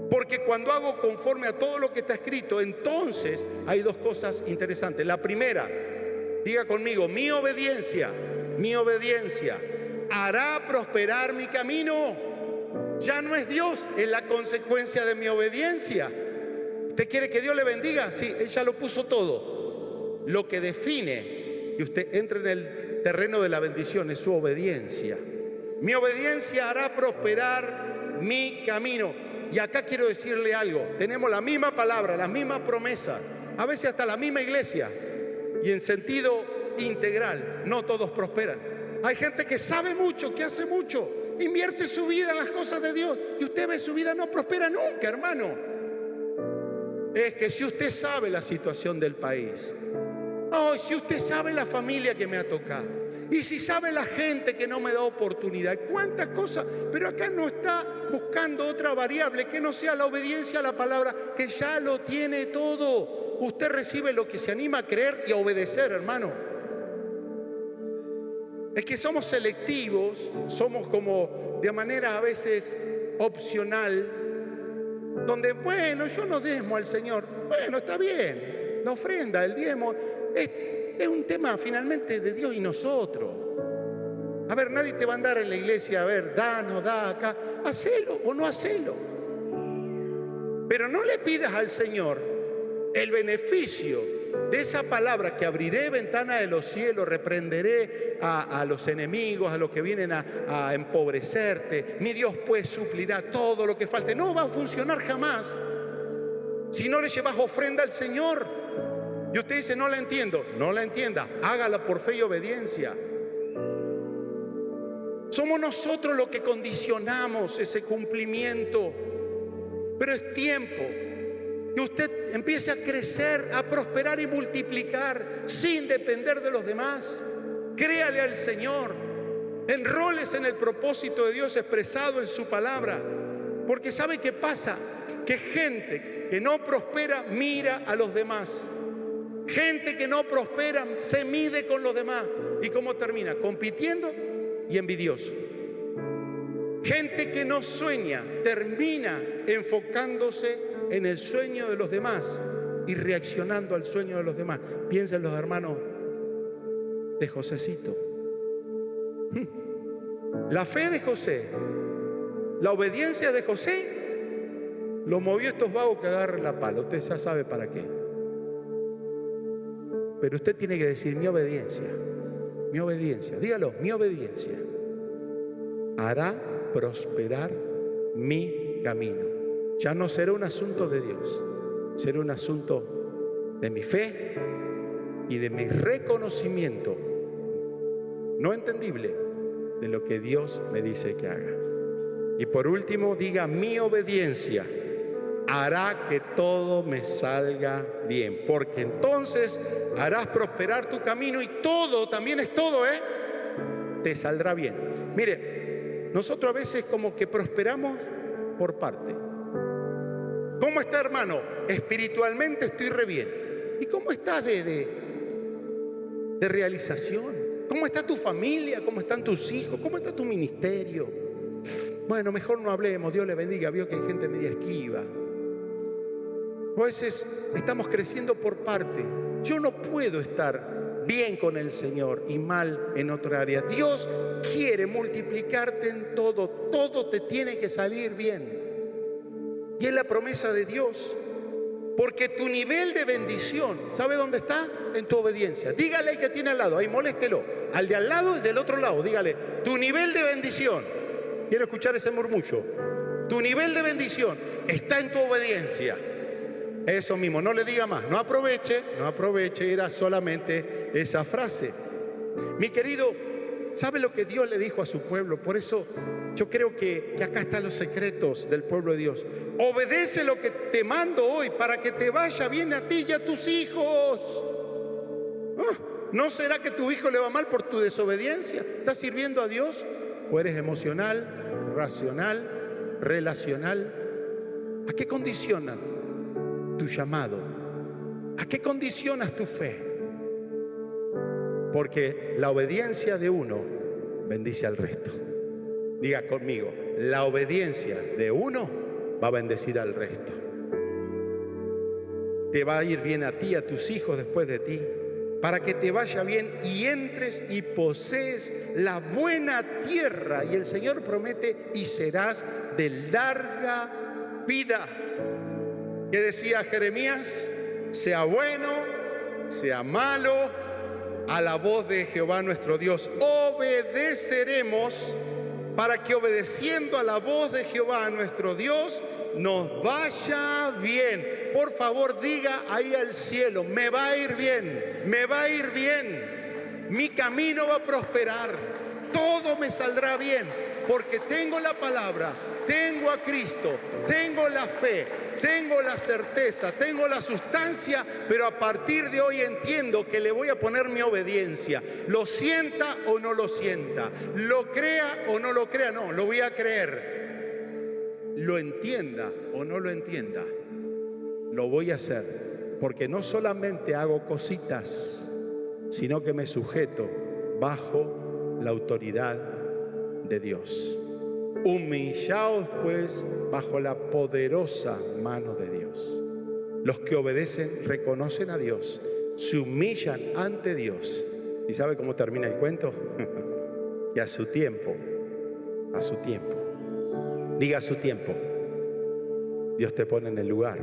Porque cuando hago conforme a todo lo que está escrito, entonces hay dos cosas interesantes. La primera, diga conmigo, mi obediencia hará prosperar mi camino. Ya no es Dios, es la consecuencia de mi obediencia. ¿Usted quiere que Dios le bendiga? Sí, Él ya lo puso todo. Lo que define que usted entre en el terreno de la bendición es su obediencia. Mi obediencia hará prosperar mi camino. Y acá quiero decirle algo, tenemos la misma palabra, las mismas promesas, a veces hasta la misma iglesia, y en sentido integral, no todos prosperan. Hay gente que sabe mucho, que hace mucho, invierte su vida en las cosas de Dios, y usted ve su vida no prospera nunca, hermano. Es que si usted sabe la situación del país, si usted sabe la familia que me ha tocado, y si sabe la gente que no me da oportunidad, cuántas cosas, pero acá no está buscando otra variable que no sea la obediencia a la palabra, que ya lo tiene todo. Usted recibe lo que se anima a creer y a obedecer, hermano. Es que somos selectivos, somos como de manera a veces opcional, donde, bueno, yo no diezmo al Señor. Bueno, está bien, la ofrenda, el diezmo, es un tema finalmente de Dios y nosotros. A ver, nadie te va a andar en la iglesia, a ver, da, no da acá, hacelo o no hacelo. Pero no le pidas al Señor el beneficio de esa palabra que abriré ventana de los cielos, reprenderé a los enemigos, a los que vienen a empobrecerte. Mi Dios pues suplirá todo lo que falte. No va a funcionar jamás si no le llevas ofrenda al Señor. Y usted dice, no la entiendo. No la entienda, hágala por fe y obediencia. Somos nosotros los que condicionamos ese cumplimiento. Pero es tiempo que usted empiece a crecer, a prosperar y multiplicar sin depender de los demás. Créale al Señor, enrólese en el propósito de Dios expresado en su palabra. Porque ¿sabe qué pasa? Que gente que no prospera mira a los demás. Gente que no prospera se mide con los demás. ¿Y cómo termina? Compitiendo y envidioso. Gente que no sueña termina enfocándose en el sueño de los demás y reaccionando al sueño de los demás. Piensen los hermanos de Josecito. La fe de José, la obediencia de José lo movió a estos vagos que agarran la pala. Usted ya sabe para qué. Pero usted tiene que decir, mi obediencia, dígalo, mi obediencia hará prosperar mi camino. Ya no será un asunto de Dios, será un asunto de mi fe y de mi reconocimiento no entendible de lo que Dios me dice que haga. Y por último, diga, mi obediencia hará que todo me salga bien, porque entonces harás prosperar tu camino y todo, también es todo, te saldrá bien. Mire, nosotros a veces como que prosperamos por parte. ¿Cómo está, hermano? Espiritualmente estoy re bien. ¿Y cómo estás de realización? ¿Cómo está tu familia? ¿Cómo están tus hijos? ¿Cómo está tu ministerio? Bueno, mejor no hablemos, Dios le bendiga. Vio que hay gente media esquiva. A veces estamos creciendo por parte. Yo no puedo estar bien con el Señor y mal en otra área. Dios quiere multiplicarte en todo. Todo te tiene que salir bien. Y es la promesa de Dios. Porque tu nivel de bendición, ¿sabe dónde está? En tu obediencia. Dígale al que tiene al lado, ahí moléstelo. Al de al lado y del otro lado, dígale, tu nivel de bendición. Quiero escuchar ese murmullo. Tu nivel de bendición está en tu obediencia. Eso mismo, no le diga más, no aproveche, era solamente esa frase. Mi querido, ¿sabe lo que Dios le dijo a su pueblo? Por eso yo creo que acá están los secretos del pueblo de Dios. Obedece lo que te mando hoy para que te vaya bien a ti y a tus hijos. ¿No será que tu hijo le va mal por tu desobediencia? ¿Estás sirviendo a Dios? ¿O eres emocional, racional, relacional? ¿A qué condicionan tu llamado? ¿A qué condicionas tu fe? Porque la obediencia de uno bendice al resto. Diga conmigo, la obediencia de uno va a bendecir al resto. Te va a ir bien a ti, a tus hijos después de ti, para que te vaya bien y entres y posees la buena tierra. Y el Señor promete, y serás de larga vida. ¿Qué decía Jeremías? Sea bueno, sea malo, a la voz de Jehová nuestro Dios obedeceremos, para que obedeciendo a la voz de Jehová nuestro Dios nos vaya bien. Por favor, diga ahí al cielo, me va a ir bien, me va a ir bien, mi camino va a prosperar, todo me saldrá bien, porque tengo la palabra, tengo a Cristo, tengo la fe, tengo la certeza, tengo la sustancia, pero a partir de hoy entiendo que le voy a poner mi obediencia. Lo sienta o no lo sienta, lo crea o no lo crea, no, lo voy a creer. Lo entienda o no lo entienda, lo voy a hacer. Porque no solamente hago cositas, sino que me sujeto bajo la autoridad de Dios. Humillaos pues bajo la poderosa mano de Dios. Los que obedecen reconocen a Dios, se humillan ante Dios. ¿Y sabe cómo termina el cuento? Y a su tiempo, diga a su tiempo, Dios te pone en el lugar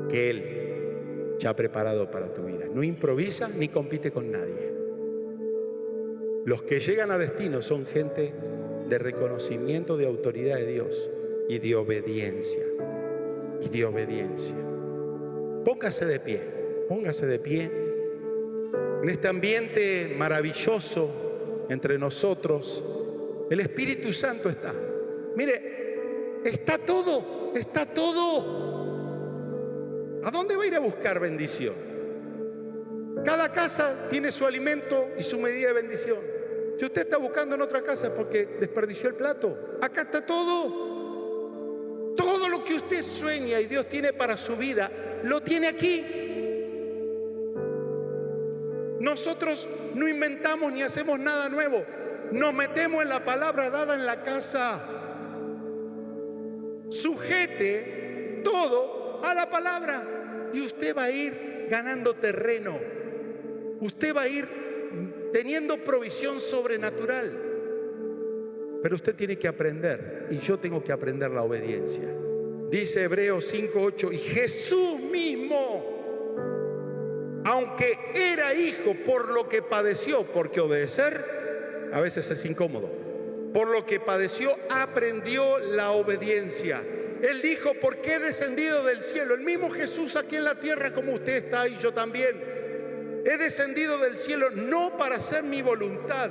que Él ya ha preparado para tu vida. No improvisa ni compite con nadie. Los que llegan a destino son gente de reconocimiento de autoridad de Dios y de obediencia. Póngase de pie en este ambiente maravilloso entre nosotros. El Espíritu Santo está. Mire, está todo. ¿A dónde va a ir a buscar bendición? Cada casa tiene su alimento y su medida de bendición. Si usted está buscando en otra casa es porque desperdició el plato. Acá está todo. Todo lo que usted sueña y Dios tiene para su vida, lo tiene aquí. Nosotros no inventamos ni hacemos nada nuevo. Nos metemos en la palabra dada en la casa. Sujete todo a la palabra y usted va a ir ganando terreno. Usted va a ir teniendo provisión sobrenatural. Pero usted tiene que aprender, y yo tengo que aprender la obediencia. Dice Hebreos 5:8, y Jesús mismo, aunque era hijo, por lo que padeció, porque obedecer a veces es incómodo, por lo que padeció aprendió la obediencia. Él dijo, porque he descendido del cielo, el mismo Jesús aquí en la tierra como usted está y yo también. He descendido del cielo no para hacer mi voluntad,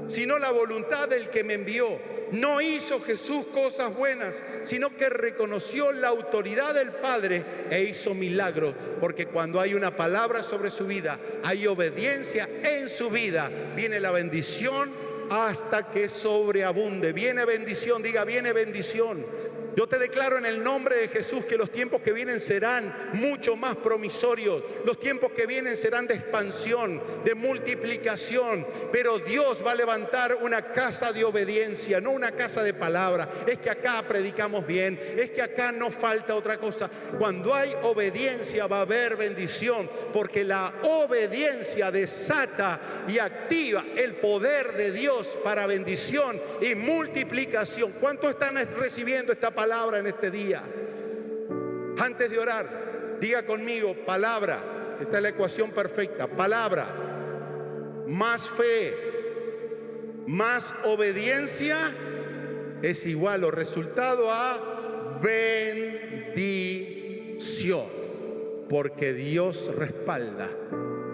sino la voluntad del que me envió. No hizo Jesús cosas buenas, sino que reconoció la autoridad del Padre e hizo milagros. Porque cuando hay una palabra sobre su vida, hay obediencia en su vida, viene la bendición hasta que sobreabunde. Viene bendición, diga, viene bendición. Yo te declaro en el nombre de Jesús que los tiempos que vienen serán mucho más promisorios. Los tiempos que vienen serán de expansión, de multiplicación. Pero Dios va a levantar una casa de obediencia, no una casa de palabra. Es que acá predicamos bien, es que acá no falta otra cosa. Cuando hay obediencia va a haber bendición, porque la obediencia desata y activa el poder de Dios para bendición y multiplicación. ¿Cuántos están recibiendo esta palabra en este día? Antes de orar, diga conmigo: palabra. Esta es la ecuación perfecta. Palabra más fe más obediencia es igual o resultado a bendición. Porque Dios respalda,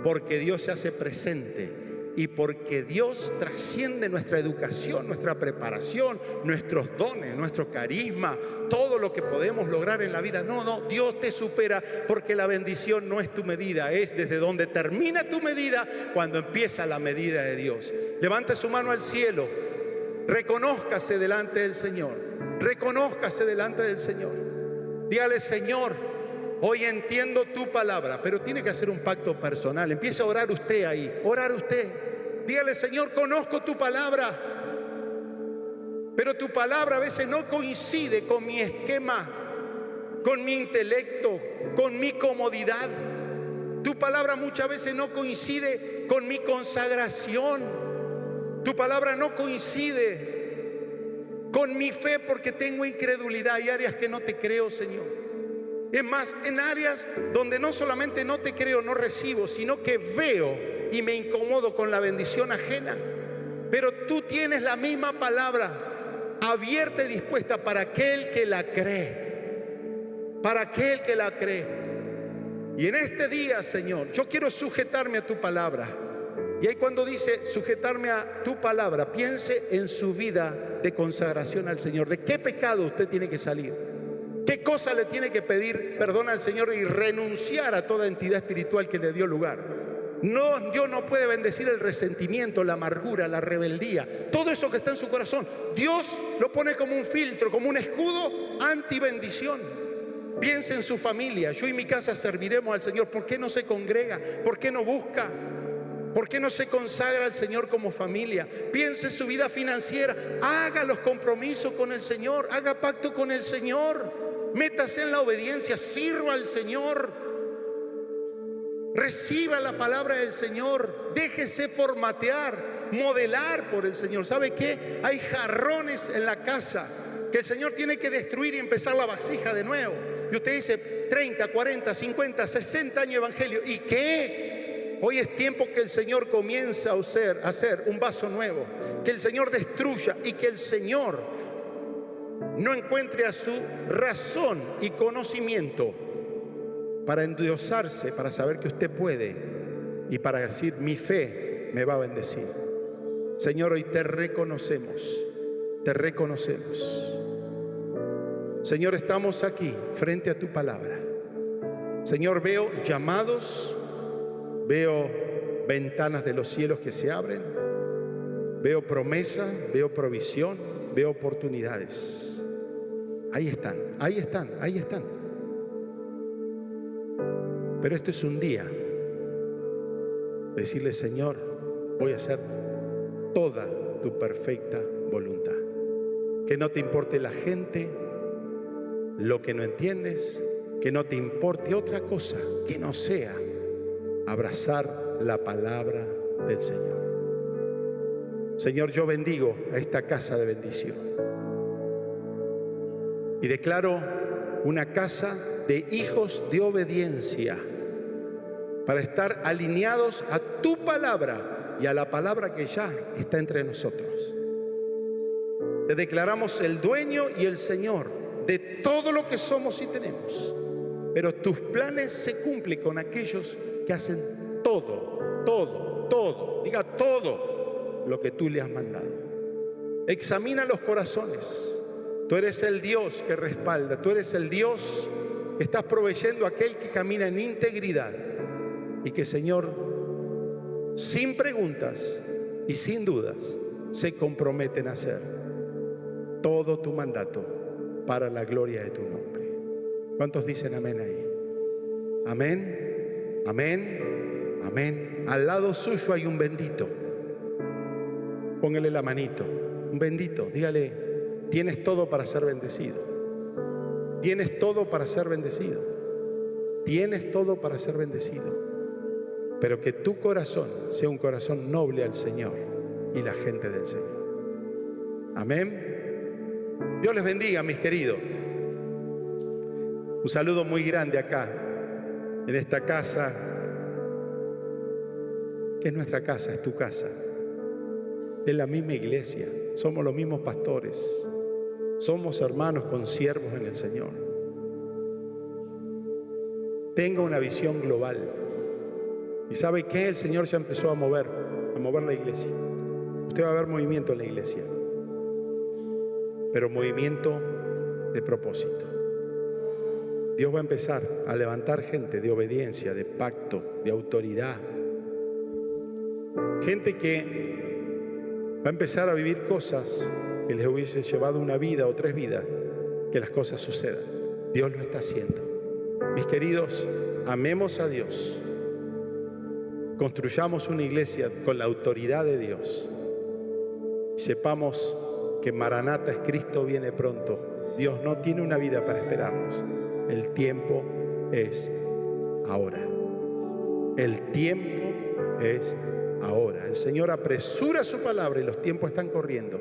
porque Dios se hace presente y porque Dios trasciende nuestra educación, nuestra preparación, nuestros dones, nuestro carisma, todo lo que podemos lograr en la vida. No, Dios te supera, porque la bendición no es tu medida, es desde donde termina tu medida cuando empieza la medida de Dios. Levante su mano al cielo, reconózcase delante del Señor, reconózcase delante del Señor. Dígale: Señor, hoy entiendo tu palabra. Pero tiene que hacer un pacto personal. Empiece a orar usted ahí, orar usted. Dígale: Señor, conozco tu palabra, pero tu palabra a veces no coincide con mi esquema, con mi intelecto, con mi comodidad. Tu palabra muchas veces no coincide con mi consagración. Tu palabra no coincide con mi fe, porque tengo incredulidad. Hay áreas que no te creo, Señor. Es más, en áreas donde no solamente no te creo, no recibo, sino que veo y me incomodo con la bendición ajena. Pero tú tienes la misma palabra abierta y dispuesta para aquel que la cree. Para aquel que la cree. Y en este día, Señor, yo quiero sujetarme a tu palabra. Y ahí cuando dice sujetarme a tu palabra, piense en su vida de consagración al Señor. ¿De qué pecado usted tiene que salir? ¿Qué cosa le tiene que pedir perdón al Señor y renunciar a toda entidad espiritual que le dio lugar? No, Dios no puede bendecir el resentimiento, la amargura, la rebeldía, todo eso que está en su corazón. Dios lo pone como un filtro, como un escudo anti-bendición. Piense en su familia. Yo y mi casa serviremos al Señor. ¿Por qué no se congrega? ¿Por qué no busca? ¿Por qué no se consagra al Señor como familia? Piense en su vida financiera. Haga los compromisos con el Señor. Haga pacto con el Señor. Métase en la obediencia. Sirva al Señor. Reciba la palabra del Señor. Déjese formatear, modelar por el Señor. ¿Sabe qué? Hay jarrones en la casa que el Señor tiene que destruir y empezar la vasija de nuevo. Y usted dice: 30, 40, 50, 60 años de evangelio. ¿Y qué? Hoy es tiempo que el Señor comience a hacer un vaso nuevo, que el Señor destruya y que el Señor no encuentre a su razón y conocimiento para endiosarse, para saber que usted puede y para decir: mi fe me va a bendecir. Señor, hoy te reconocemos, te reconocemos. Señor, estamos aquí frente a tu palabra. Señor, veo llamados. Veo ventanas de los cielos que se abren, veo promesa, veo provisión, veo oportunidades. Ahí están, ahí están, ahí están. Pero esto es un día de decirle: Señor, voy a hacer toda tu perfecta voluntad. Que no te importe la gente, lo que no entiendes, que no te importe otra cosa que no sea abrazar la palabra del Señor. Señor, yo bendigo a esta casa de bendición y declaro una casa de hijos de obediencia para estar alineados a tu palabra y a la palabra que ya está entre nosotros. Te declaramos el dueño y el Señor de todo lo que somos y tenemos, pero tus planes se cumplen con aquellos que hacen todo, diga todo lo que tú le has mandado. Examina los corazones. Tú eres el Dios que respalda, tú eres el Dios que estás proveyendo a aquel que camina en integridad y que, Señor, sin preguntas y sin dudas se comprometen a hacer todo tu mandato para la gloria de tu nombre. ¿Cuántos dicen amén ahí? Amén, amén, amén. Al lado suyo hay un bendito. Póngale la manito. Un bendito, dígale, tienes todo para ser bendecido. Tienes todo para ser bendecido. Tienes todo para ser bendecido. Pero que tu corazón sea un corazón noble al Señor y la gente del Señor. Amén. Dios les bendiga, mis queridos. Un saludo muy grande acá, en esta casa, que es nuestra casa, es tu casa. Es la misma iglesia, somos los mismos pastores, somos hermanos consiervos en el Señor. Tenga una visión global. ¿Y sabe qué? El Señor ya empezó a mover la iglesia. Usted va a ver movimiento en la iglesia, pero movimiento de propósito. Dios va a empezar a levantar gente de obediencia, de pacto, de autoridad. Gente que va a empezar a vivir cosas que les hubiese llevado una vida o 3 vidas, que las cosas sucedan. Dios lo está haciendo. Mis queridos, amemos a Dios. Construyamos una iglesia con la autoridad de Dios. Y sepamos que Maranata es Cristo viene pronto. Dios no tiene una vida para esperarnos. El tiempo es ahora. El tiempo es ahora. El Señor apresura su palabra y los tiempos están corriendo.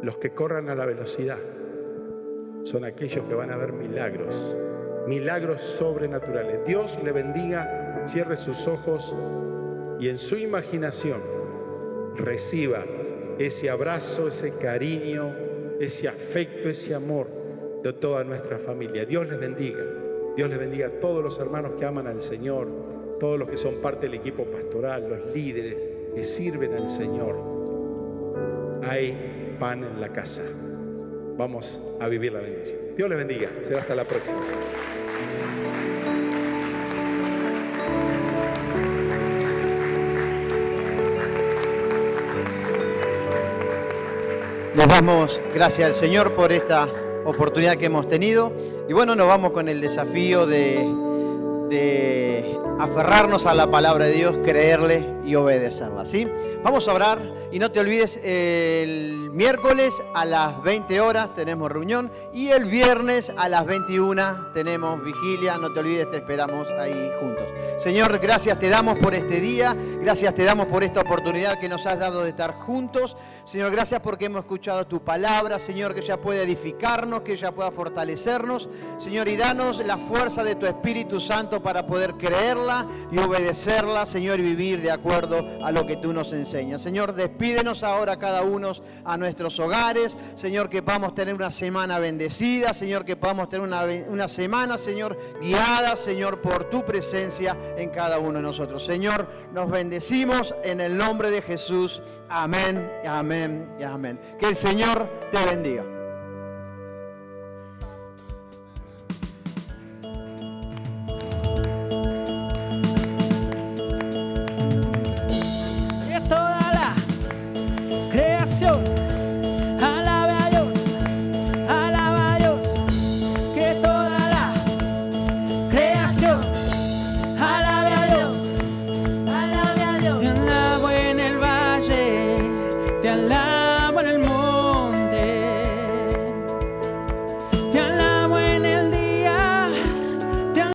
Los que corran a la velocidad son aquellos que van a ver milagros, milagros sobrenaturales. Dios le bendiga, cierre sus ojos y en su imaginación reciba ese abrazo, ese cariño, ese afecto, ese amor de toda nuestra familia. Dios les bendiga. Dios les bendiga a todos los hermanos que aman al Señor, todos los que son parte del equipo pastoral, los líderes que sirven al Señor. Hay pan en la casa. Vamos a vivir la bendición. Dios les bendiga. Será hasta la próxima. Les damos gracias al Señor por esta oportunidad que hemos tenido. Y bueno, nos vamos con el desafío de aferrarnos a la palabra de Dios, creerle y obedecerla, ¿sí? Vamos a orar y no te olvides, el miércoles a las 20 horas tenemos reunión y el viernes a las 21 tenemos vigilia. No te olvides, te esperamos ahí juntos. Señor, gracias te damos por este día, gracias te damos por esta oportunidad que nos has dado de estar juntos. Señor, gracias porque hemos escuchado tu palabra, Señor, que ella pueda edificarnos, que ella pueda fortalecernos. Señor, y danos la fuerza de tu Espíritu Santo para poder creerla y obedecerla, Señor, y vivir de acuerdo a lo que tú nos enseñas. Señor, despídenos ahora cada uno a nuestros hogares. Señor, que podamos tener una semana bendecida. Señor, que podamos tener una semana, Señor, guiada, Señor, por tu presencia en cada uno de nosotros. Señor, nos bendecimos en el nombre de Jesús. Amén, amén y amén. Que el Señor te bendiga. Alabe a Dios, alaba a Dios, que toda la creación alabe a Dios, alabe a Dios. Te alabo en el valle, te alabo.